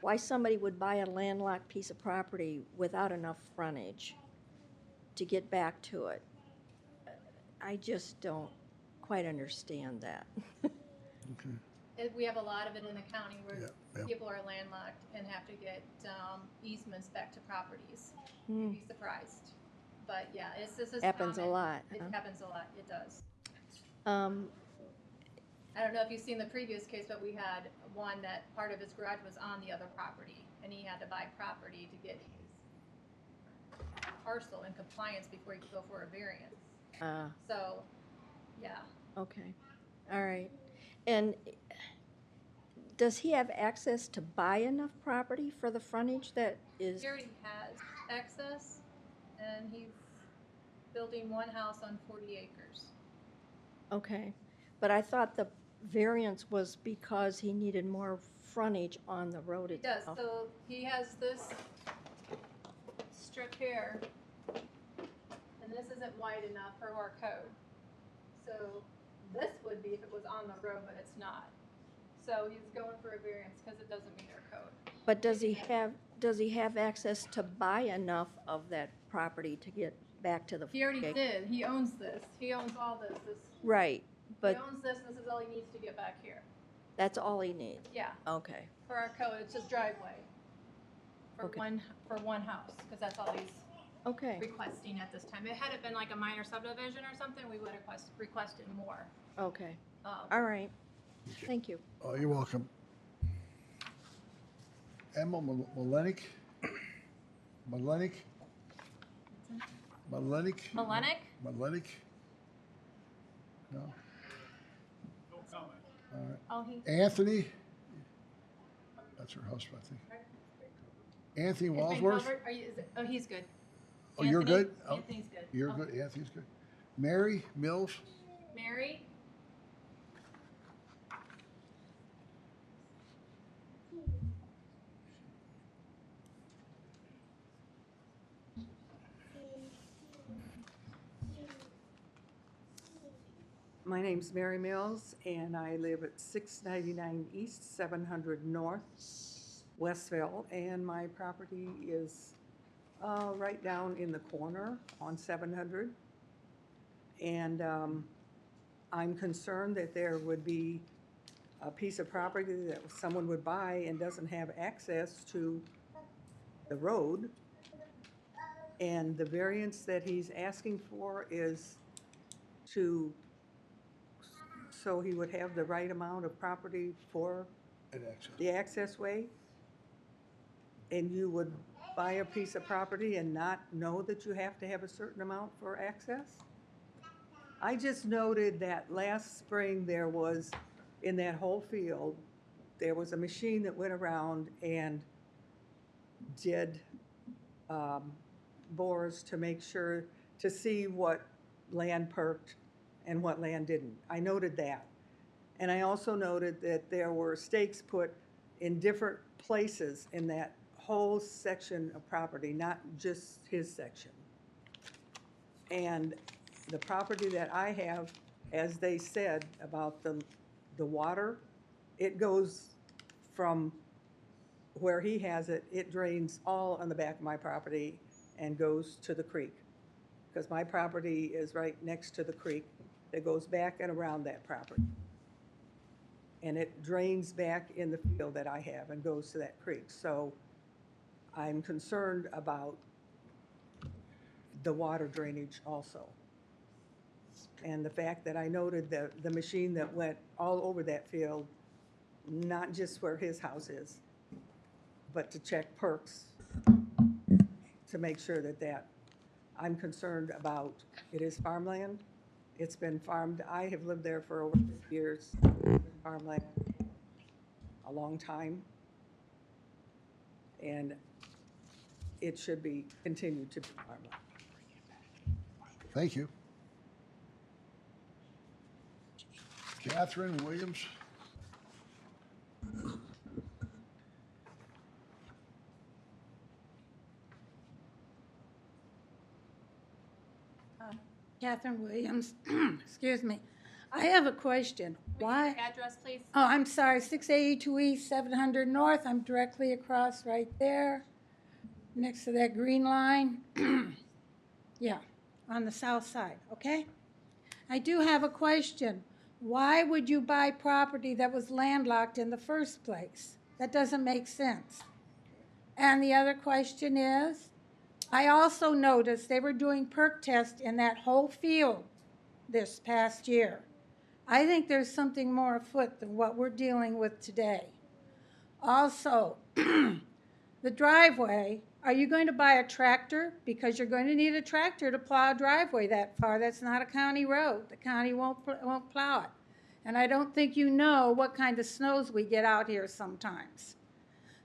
why somebody would buy a landlocked piece of property without enough frontage to get back to it. I just don't quite understand that. Okay. We have a lot of it in the county where Yeah. people are landlocked and have to get easements back to properties. Hmm. You'd be surprised. But yeah, this is Happens a common. lot, It huh? happens a lot, it does. Um, I don't know if you've seen the previous case, but we had one that part of his garage was on the other property, and he had to buy property to get his parcel in compliance before he could go for a variance. So, yeah. Okay, all right. And does he have access to buy enough property for the frontage that is? He already has access, and he's building one house on 40 acres. Okay, but I thought the variance was because he needed more frontage on the road He does, itself. so he has this strip here, and this isn't wide enough for our code. So this would be if it was on the road, but it's not. So he's going for a variance because it doesn't meet our code. But does he have access to buy enough of that property to get back to the? He already did, he owns this, he owns all this, Right, he but owns this, this is all he needs to get back here. that's all he needs? Yeah. Okay, For our code, it's just driveway. For Okay. one house, because that's all he's okay, requesting at this time. If it had been like a minor subdivision or something, we would have requested more. okay, Um, all right, thank you. Oh, you're welcome. Emma Malenik? Malenik? Malenik? Malenik? Malenik? No? Oh, All right. Anthony? That's her husband, I think. Anthony It's been Walsworth? covered? Oh, he's good. Oh, you're Anthony? good? Oh, Anthony's good. You're Oh. good, Anthony's good. Mary Mills? Mary? My name's Mary Mills, and I live at 699 East, 700 North, Westville, and my property is right down in the corner on 700. And I'm concerned that there would be a piece of property that someone would buy and doesn't have access to the road. And the variance that he's asking for is so he would have the right amount of property for the access way? And you would buy a piece of property and not know that you have to have a certain amount for access? I just noted that last spring there was, in that whole field, there was a machine that went around and did bores to make sure, to see what land perked and what land didn't. I noted that. And I also noted that there were stakes put in different places in that whole section of property, not just his section. And the property that I have, as they said about the water, it goes from where he has it, it drains all on the back of my property and goes to the creek. Because my property is right next to the creek that goes back and around that property. And it drains back in the field that I have and goes to that creek. So I'm concerned about the water drainage also. And the fact that I noted the machine that went all over that field, not just where his house is, but to check perks, to make sure that I'm concerned about, it is farmland. It's been farmed. I have lived there for over 50 years. It's been farmland a long time. And it should be continued to be farmland. Thank you. Catherine Williams. Catherine Williams, excuse me. I have a question. Why? Address, please. Oh, I'm sorry, 682 East, 700 North. I'm directly across right there, next to that green line. Yeah, on the south side, okay? I do have a question. Why would you buy property that was landlocked in the first place? That doesn't make sense. And the other question is, I also noticed they were doing perk tests in that whole field this past year. I think there's something more afoot than what we're dealing with today. Also, the driveway, are you going to buy a tractor? Because you're going to need a tractor to plow a driveway that far. That's not a county road. The county won't plow it. And I don't think you know what kind of snows we get out here sometimes.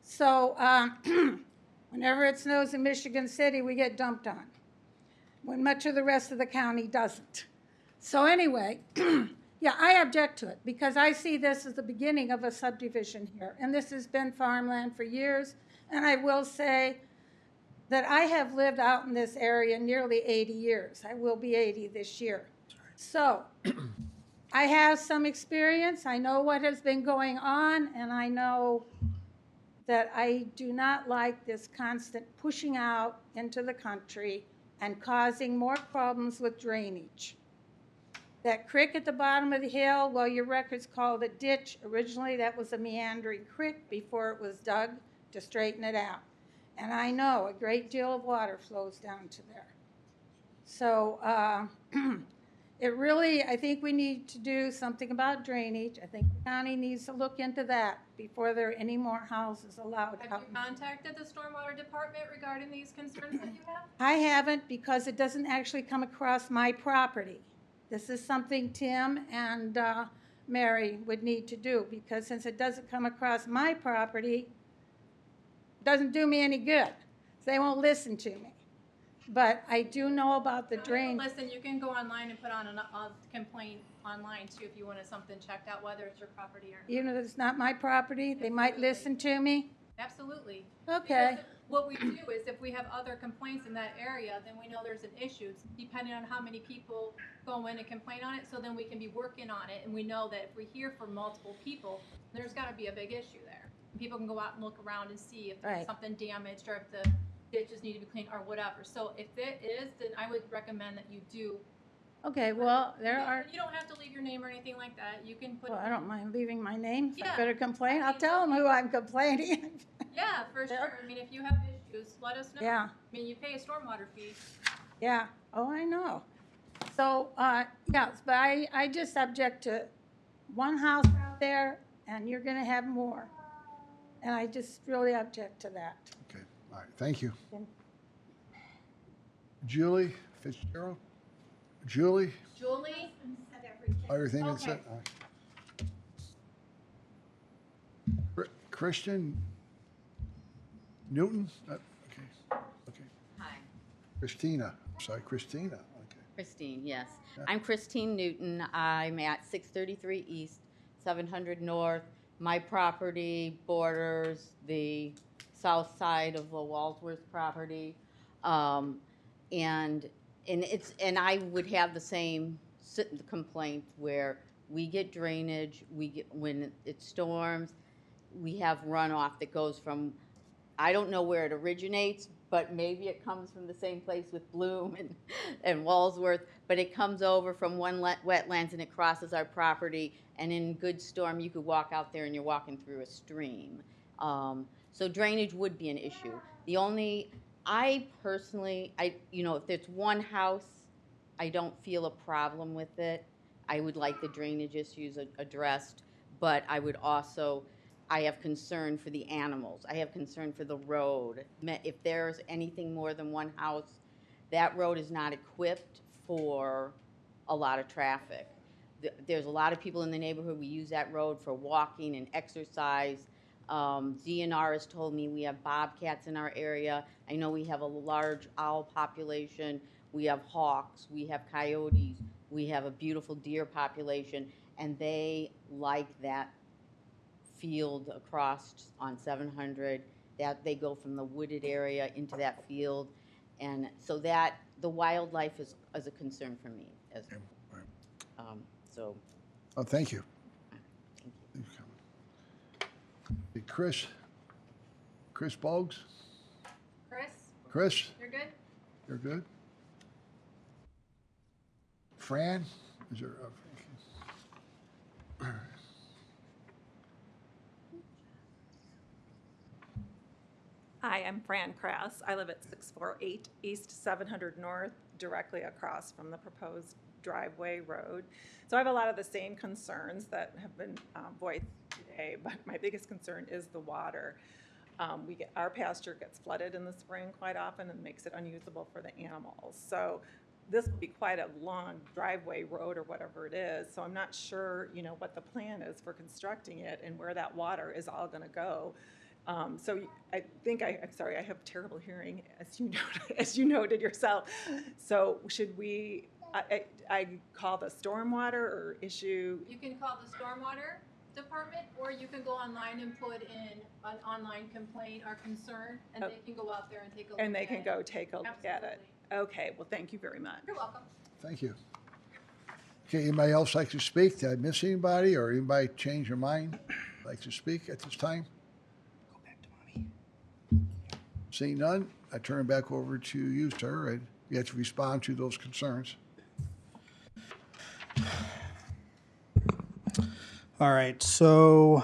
So whenever it snows in Michigan City, we get dumped on, when much of the rest of the county doesn't. So anyway, yeah, I object to it because I see this as the beginning of a subdivision here. And this has been farmland for years. And I will say that I have lived out in this area nearly 80 years. I will be 80 this year. So I have some experience. I know what has been going on, and I know that I do not like this constant pushing out into the country and causing more problems with drainage. That creek at the bottom of the hill, well, your records called it ditch. Originally, that was a meandering creek before it was dug to straighten it out. And I know a great deal of water flows down to there. So it really, I think we need to do something about drainage. I think the county needs to look into that before there are any more houses allowed Have out. you contacted the stormwater department regarding these concerns that you have? I haven't, because it doesn't actually come across my property. This is something Tim and Mary would need to do, because since it doesn't come across my property, it doesn't do me any good. They won't listen to me. But I do know about the drain. Listen, you can go online and put on a complaint online too if you wanted something checked out, whether it's your property or not. Even if it's not my property, they might listen to me. Absolutely. Okay. Because what we do is if we have other complaints in that area, then we know there's an issue, depending on how many people go in and complain on it, so then we can be working on it, and we know that if we hear from multiple people, there's gotta be a big issue there. People can go out and look around and see if there's Right. something damaged or if the ditches need to be cleaned or whatever. So if it is, then I would recommend that you do. Okay, well, there are, You don't have to leave your name or anything like that. You can put. well, I don't mind leaving my name. If I Yeah. better complain, I'll tell them who I'm complaining. Yeah, for sure. I mean, if you have issues, let us know. Yeah. I mean, you pay a stormwater fee. Yeah, oh, I know. So, yes, but I just object to one house out there, and you're gonna have more. And I just really object to that. Okay, all right, thank you. Okay. Julie Fitzgerald? Julie? Julie? Everything been said? Okay. All right. Christian Newton? Okay. Hi, Christina, sorry, Christina, okay. Christine, yes. Yeah. I'm Christine Newton. I'm at 633 East, 700 North. My property borders the south side of the Walsworth property. And I would have the same complaint where we get drainage, when it storms, we have runoff that goes from, I don't know where it originates, but maybe it comes from the same place with Bloom and Walsworth, but it comes over from one wetlands and it crosses our property, and in good storm, you could walk out there and you're walking through a stream. So drainage would be an issue. I personally, if there's one house I don't feel a problem with it. I would like the drainage issues addressed, but I would also, I have concern for the animals. I have concern for the road. If there's anything more than one house, that road is not equipped for a lot of traffic. There's a lot of people in the neighborhood. We use that road for walking and exercise. DNR has told me we have bobcats in our area. I know we have a large owl population. We have hawks. We have coyotes. We have a beautiful deer population, and they like that field across on 700. That they go from the wooded area into that field, and so that the wildlife is a concern for me. As so. Oh, thank you. Chris Boggs? Chris? You're good? You're good? Fran? Is there Hi, I'm Fran Krass. I live at 648 East 700 North, directly across from the proposed driveway road. So I have a lot of the same concerns that have been voiced today, but my biggest concern is the water. Our pasture gets flooded in the spring quite often and makes it unusable for the animals. So this will be quite a long driveway road or whatever it is. So I'm not sure, what the plan is for constructing it and where that water is all going to go. So I think I'm sorry, I have terrible hearing, as you noted yourself. So should we? I call the stormwater or issue? You can call the stormwater department, or you can go online and put in an online complaint or concern, and they can go out there and take a look at it. And they can go take a look at it. Okay, well, thank you very much. You're welcome. Thank you. Okay, anybody else like to speak? Did I miss anybody, or anybody change your mind, like to speak at this time? Go back to mommy. Seeing none, I turn it back over to you, sir, and you have to respond to those concerns. All right, so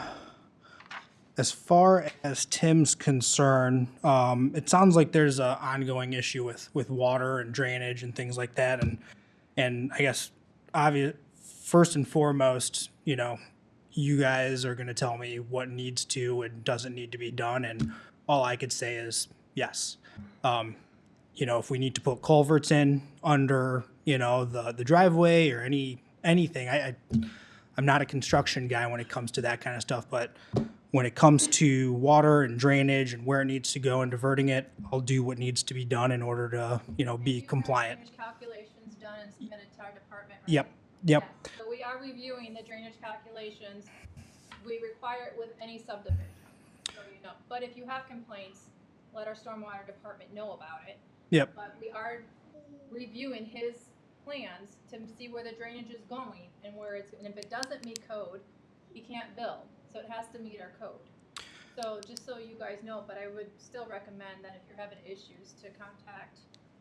as far as Tim's concerned, it sounds like there's an ongoing issue with water and drainage and things like that, and I guess first and foremost, you guys are going to tell me what needs to and doesn't need to be done, and all I could say is yes. If we need to put culverts in under the driveway or anything, I'm not a construction guy when it comes to that kind of stuff, but when it comes to water and drainage and where it needs to go and diverting it, I'll do what needs to be done in order to, be compliant. Drainage calculations done and submitted to our department. Right? Yep. Yes. So we are reviewing the drainage calculations. We require it with any subdivision, so you know. But if you have complaints, let our stormwater department know about it. Yep. But we are reviewing his plans to see where the drainage is going and and if it doesn't meet code, he can't build. So it has to meet our code. So just so you guys know, but I would still recommend that if you're having issues to contact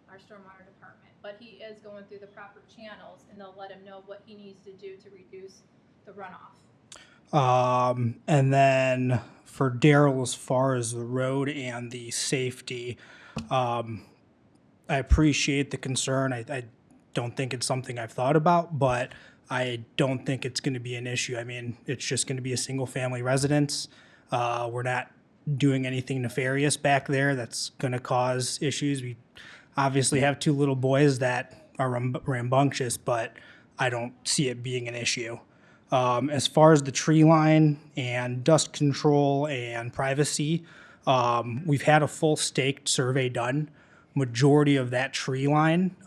our stormwater department. But he is going through the proper channels and they'll let him know what he needs to do to reduce the runoff. And then for Daryl, as far as the road and the safety, I appreciate the concern. I don't think it's something I've thought about, but I don't think it's going to be an issue. I mean, it's just going to be a single family residence. We're not doing anything nefarious back there that's going to cause issues. We obviously have two little boys that are rambunctious, but I don't see it being an issue. As far as the tree line and dust control and privacy, we've had a full staked survey done. Majority of that tree line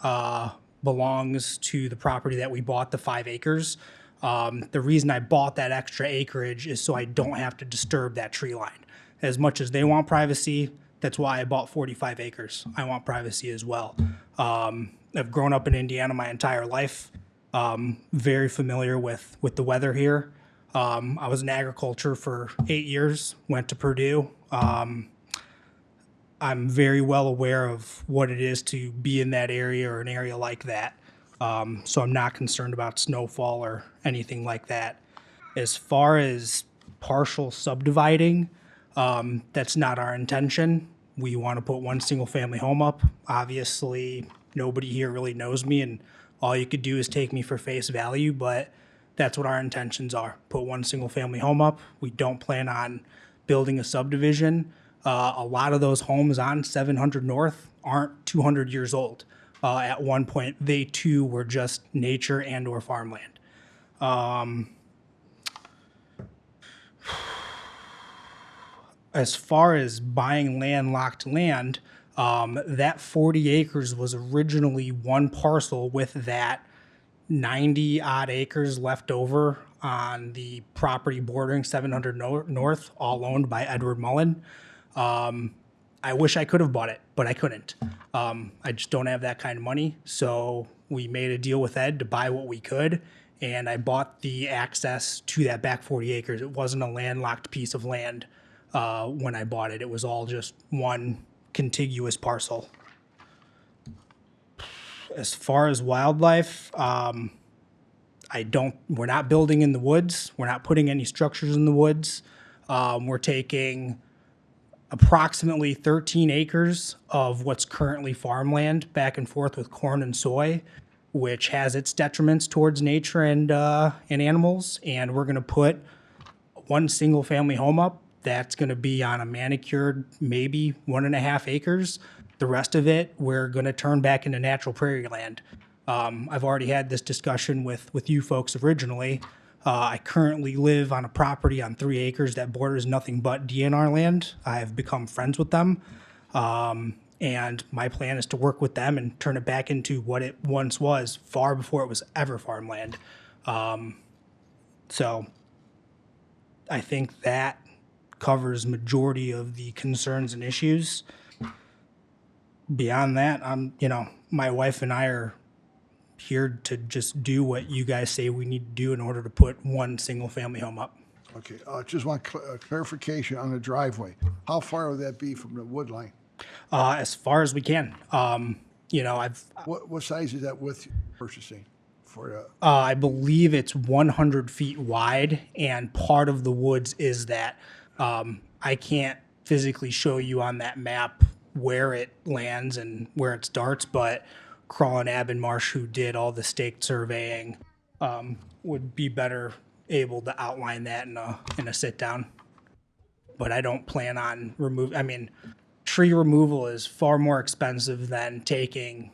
belongs to the property that we bought, the 5 acres. The reason I bought that extra acreage is so I don't have to disturb that tree line. As much as they want privacy, that's why I bought 45 acres. I want privacy as well. I've grown up in Indiana my entire life. Very familiar with the weather here. I was in agriculture for 8 years, went to Purdue. I'm very well aware of what it is to be in that area or an area like that. So I'm not concerned about snowfall or anything like that. As far as partial subdividing, that's not our intention. We want to put one single family home up. Obviously, nobody here really knows me, and all you could do is take me for face value, but that's what our intentions are. Put one single family home up. We don't plan on building a subdivision. A lot of those homes on 700 North aren't 200 years old. At one point, they too were just nature and or farmland. As far as buying landlocked land, that 40 acres was originally one parcel with that 90 odd acres left over on the property bordering 700 North, all owned by Edward Mullen. I wish I could have bought it, but I couldn't. I just don't have that kind of money. So we made a deal with Ed to buy what we could, and I bought the access to that back 40 acres. It wasn't a landlocked piece of land when I bought it. It was all just one contiguous parcel. As far as wildlife, we're not building in the woods. We're not putting any structures in the woods. We're taking approximately 13 acres of what's currently farmland back and forth with corn and soy, which has its detriments towards nature and animals. And we're going to put one single family home up that's going to be on a manicured, maybe 1.5 acres. The rest of it, we're going to turn back into natural prairie land. I've already had this discussion with you folks originally. I currently live on a property on 3 acres that borders nothing but DNR land. I've become friends with them. And my plan is to work with them and turn it back into what it once was, far before it was ever farmland. So I think that covers majority of the concerns and issues. Beyond that, my wife and I are here to just do what you guys say we need to do in order to put one single family home up. Okay, just want clarification on the driveway. How far would that be from the wood line? As far as we can. What size is that width you're purchasing for? I believe it's 100 feet wide, and part of the woods is that. I can't physically show you on that map where it lands and where it starts, but Crawl and Abbenmarsh, who did all the staked surveying, would be better able to outline that in a sit down. But I don't plan on tree removal is far more expensive than taking,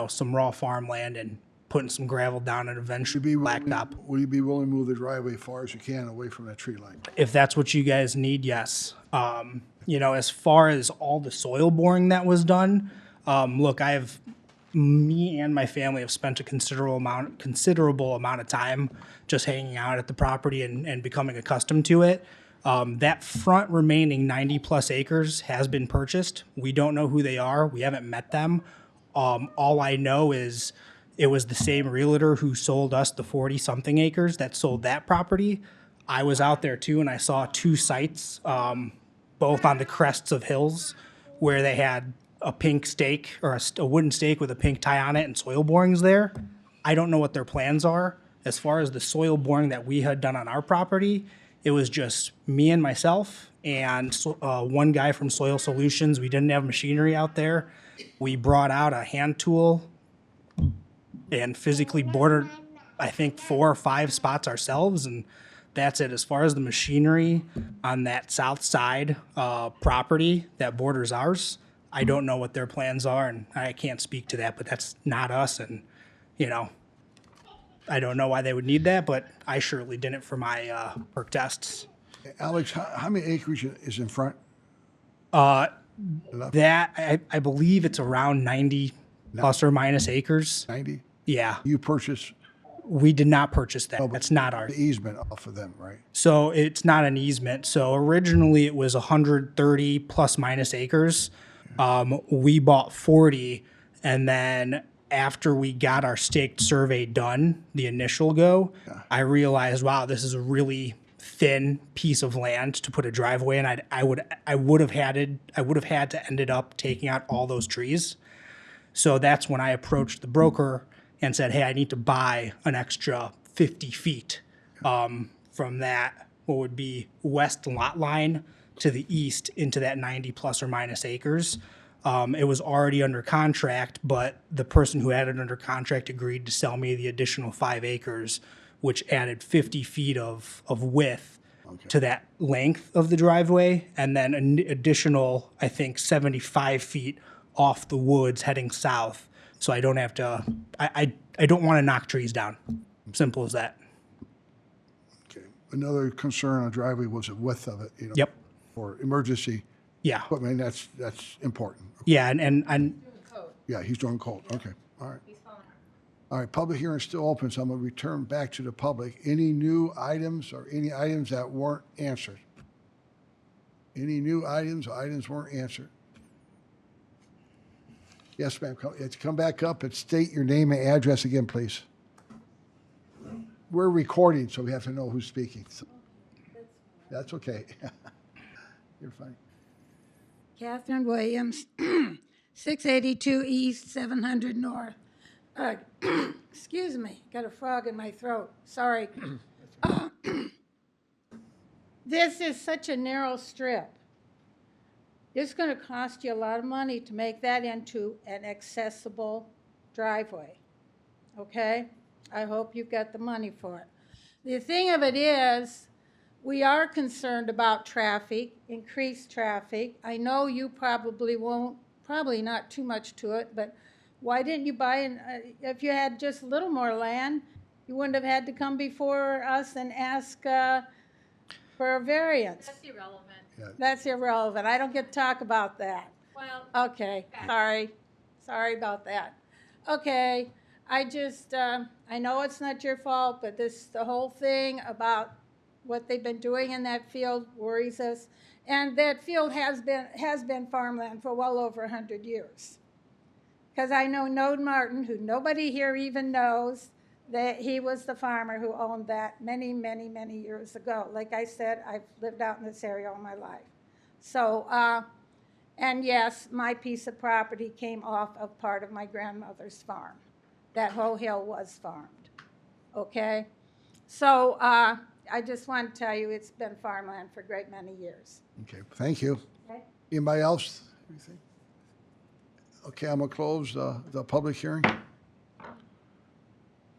some raw farmland and putting some gravel down and eventually blacktop. Will you be willing to move the driveway as far as you can away from that tree line? If that's what you guys need, yes. As far as all the soil boring that was done, look, me and my family have spent a considerable amount of time just hanging out at the property and becoming accustomed to it. That front remaining 90 plus acres has been purchased. We don't know who they are. We haven't met them. All I know is it was the same realtor who sold us the 40 something acres that sold that property. I was out there too, and I saw 2 sites, both on the crests of hills, where they had a pink stake or a wooden stake with a pink tie on it and soil borings there. I don't know what their plans are. As far as the soil boring that we had done on our property, it was just me and myself and one guy from Soil Solutions. We didn't have machinery out there. We brought out a hand tool and physically bored, I think, 4 or 5 spots ourselves, and that's it. As far as the machinery on that south side property that borders ours, I don't know what their plans are, and I can't speak to that, but that's not us, and, I don't know why they would need that, but I surely didn't for my perk tests. Alex, how many acres is in front? That, I believe it's around 90 plus or minus acres. 90? Yeah. You purchased? We did not purchase that. That's not ours. The easement off of them, right? So it's not an easement. So originally it was 130 plus minus acres. We bought 40, and then after we got our staked survey done, the initial go, I realized, wow, this is a really thin piece of land to put a driveway in. I would have had to ended up taking out all those trees. So that's when I approached the broker and said, hey, I need to buy an extra 50 feet from that, what would be west lot line to the east into that 90 plus or minus acres. It was already under contract, but the person who had it under contract agreed to sell me the additional 5 acres, which added 50 feet of width to that length of the driveway, and then an additional, I think, 75 feet off the woods heading south. So I don't have to, I don't want to knock trees down. Simple as that. Okay. Another concern on driveway was the width of it, you know. Yep. For emergency Yeah. equipment, that's important. Yeah, and Yeah, he's doing code. Okay, all right. All right, public hearing is still open, so I'm gonna return back to the public. Any new items or any items that weren't answered? Any new items or items weren't answered? Yes, ma'am, come back up and state your name and address again, please. We're recording, so we have to know who's speaking. So- That's okay. You're fine. Catherine Williams, 682 East, 700 North. Excuse me, got a frog in my throat. Sorry. This is such a narrow strip. It's going to cost you a lot of money to make that into an accessible driveway. Okay? I hope you've got the money for it. The thing of it is, we are concerned about traffic, increased traffic. I know you probably won't, probably not too much to it, but why didn't you buy, if you had just a little more land, you wouldn't have had to come before us and ask for a variance. That's irrelevant. That's irrelevant. I don't get to talk about that. Well, Okay, sorry about that. Okay, I just, I know it's not your fault, but the whole thing about what they've been doing in that field worries us. And that field has been farmland for well over 100 years. Because I know Node Martin, who nobody here even knows, that he was the farmer who owned that many, many, many years ago. Like I said, I've lived out in this area all my life. So, and yes, my piece of property came off of part of my grandmother's farm. That whole hill was farmed, okay? So I just want to tell you it's been farmland for a great many years. Okay, thank you. Okay. Anybody else? Anything? Okay, I'm gonna close the public hearing.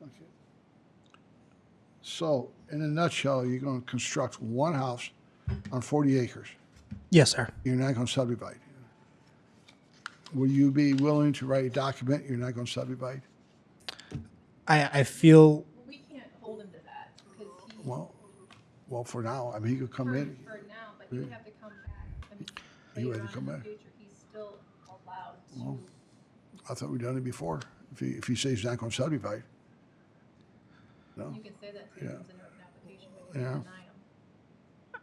Okay. So, in a nutshell, you're gonna construct one house on 40 acres. yes, sir. You're not gonna subdivide. Will you be willing to write a document you're not gonna subdivide? I feel we can't hold him to that because he, Well, for now, I mean, he could come in. for now, but he would have to come back. I mean, He would later have to come on in back. the future, he's still allowed to. Well, I thought we'd done it before. If he says he's not gonna subdivide. No? You can say that to Yeah. him in an application, but you Yeah. can't deny him.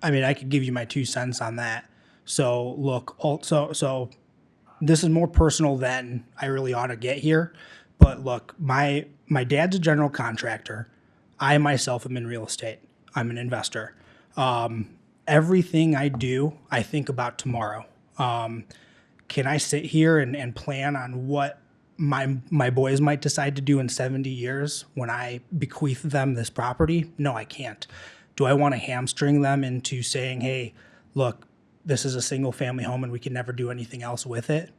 I mean, I could give you my 2 cents on that. So look, so this is more personal than I really ought to get here. But look, my dad's a general contractor. I myself am in real estate. I'm an investor. Everything I do, I think about tomorrow. Can I sit here and plan on what my boys might decide to do in 70 years when I bequeath them this property? No, I can't. Do I want to hamstring them into saying, hey, look, this is a single family home and we can never do anything else with it?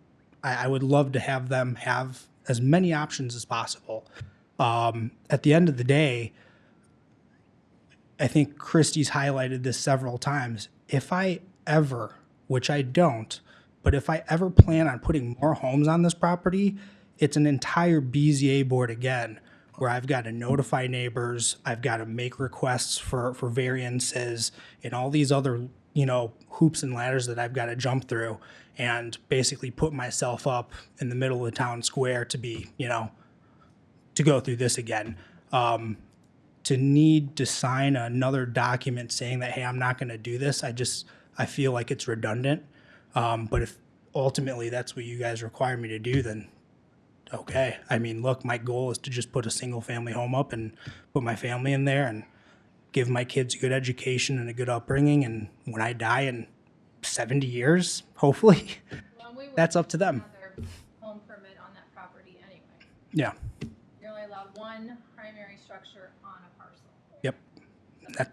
I would love to have them have as many options as possible. At the end of the day, I think Christie's highlighted this several times. If I ever, which I don't, but if I ever plan on putting more homes on this property, it's an entire BZA board again, where I've got to notify neighbors, I've got to make requests for variances, and all these other, hoops and ladders that I've got to jump through, and basically put myself up in the middle of the town square to be, to go through this again. To need to sign another document saying that, hey, I'm not going to do this, I feel like it's redundant. But if ultimately that's what you guys require me to do, then okay. I mean, look, my goal is to just put a single family home up and put my family in there and give my kids a good education and a good upbringing. And when I die in 70 years, hopefully, that's up to them. Another home permit on that property anyway. Yeah. You're only allowed one primary structure on a parcel. Yep.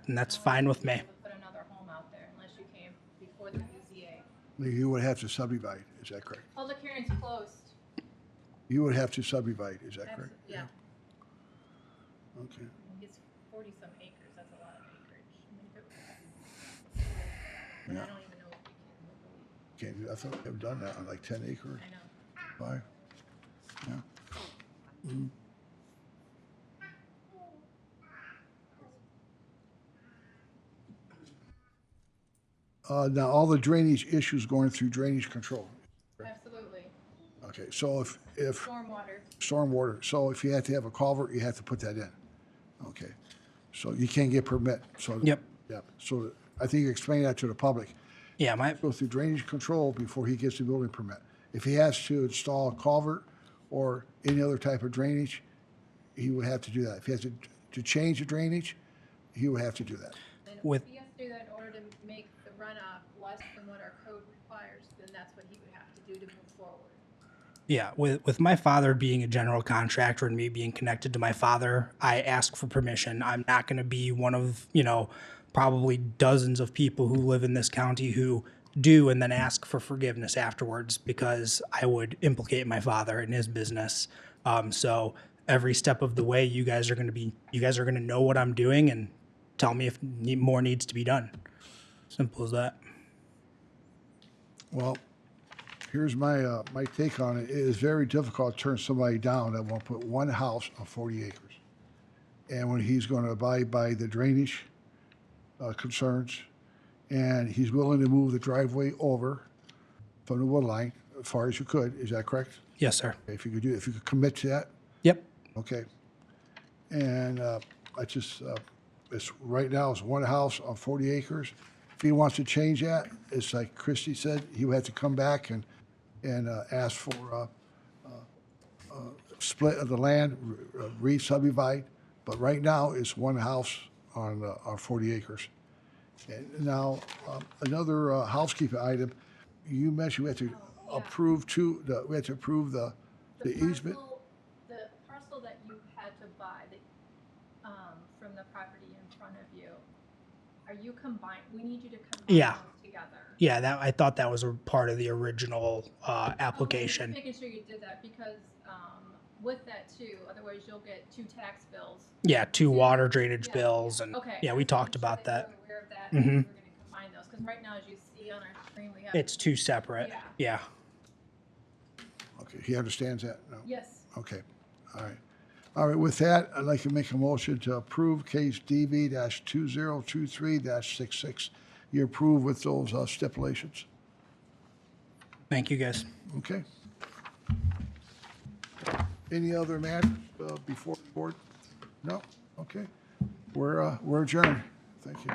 And that's fine with me. Put another home out there unless you came before the BZA. You would have to subdivide. is that correct? Public hearing's closed. You would have to subdivide, is that That's, correct? yeah, Okay. it's 40-some acres, that's a lot of acreage. But I Yeah. don't even know if we can. Can't do, I thought they've done that on like 10 acres. I know. 5. Yeah. Mhm. Now, all the drainage issues going through drainage control. Absolutely. Okay, so if Stormwater. stormwater, so if you have to have a culvert, you have to put that in. Okay, so you can't get permit, so. Yep. Yeah, so I think you explain that to the public. Yeah, Go through drainage control before he gets the building permit. If he has to install a culvert or any other type of drainage, he would have to do that. If he has to change the drainage, he would have to do that. And With- if he has to do that in order to make the runoff less than what our code requires, then that's what he would have to do to move forward. Yeah, with my father being a general contractor and me being connected to my father, I ask for permission. I'm not going to be one of, probably dozens of people who live in this county who do and then ask for forgiveness afterwards because I would implicate my father in his business. So every step of the way, you guys are going to know what I'm doing and tell me if more needs to be done. Simple as that. Well, here's my take on it. It is very difficult to turn somebody down that won't put one house on 40 acres. And when he's going to abide by the drainage concerns, and he's willing to move the driveway over from the wood line as far as you could, is that correct? Yes, sir. If you could commit to that, Yep. okay. And it's right now it's one house on 40 acres. If he wants to change that, it's like Christie said, he would have to come back and ask for a split of the land, re-subdivide. But right now, it's one house on 40 acres. And now, another housekeeping item, you mentioned we have to approve the easement. The parcel that you had to buy, from the property in front of you, are you combined, we need you to combine Yeah. those together. Yeah, I thought that was a part of the original Okay, application. just making sure you did that, because, with that too, otherwise you'll get 2 tax bills. Yeah, 2 water drainage Yeah, bills, and Okay. yeah, we just talked making sure about that. you're aware of that, Mhm. and we're gonna combine those, because right now, as you see on our screen, we have. It's 2 separate. Yeah. Yeah. Okay, he understands that? No? Yes. Okay, all right. All right, with that, I'd like to make a motion to approve case DB-2023-66. You approve with those stipulations? Thank you, guys. Okay. Any other matters before the board? No? Okay. We're adjourned. Thank you.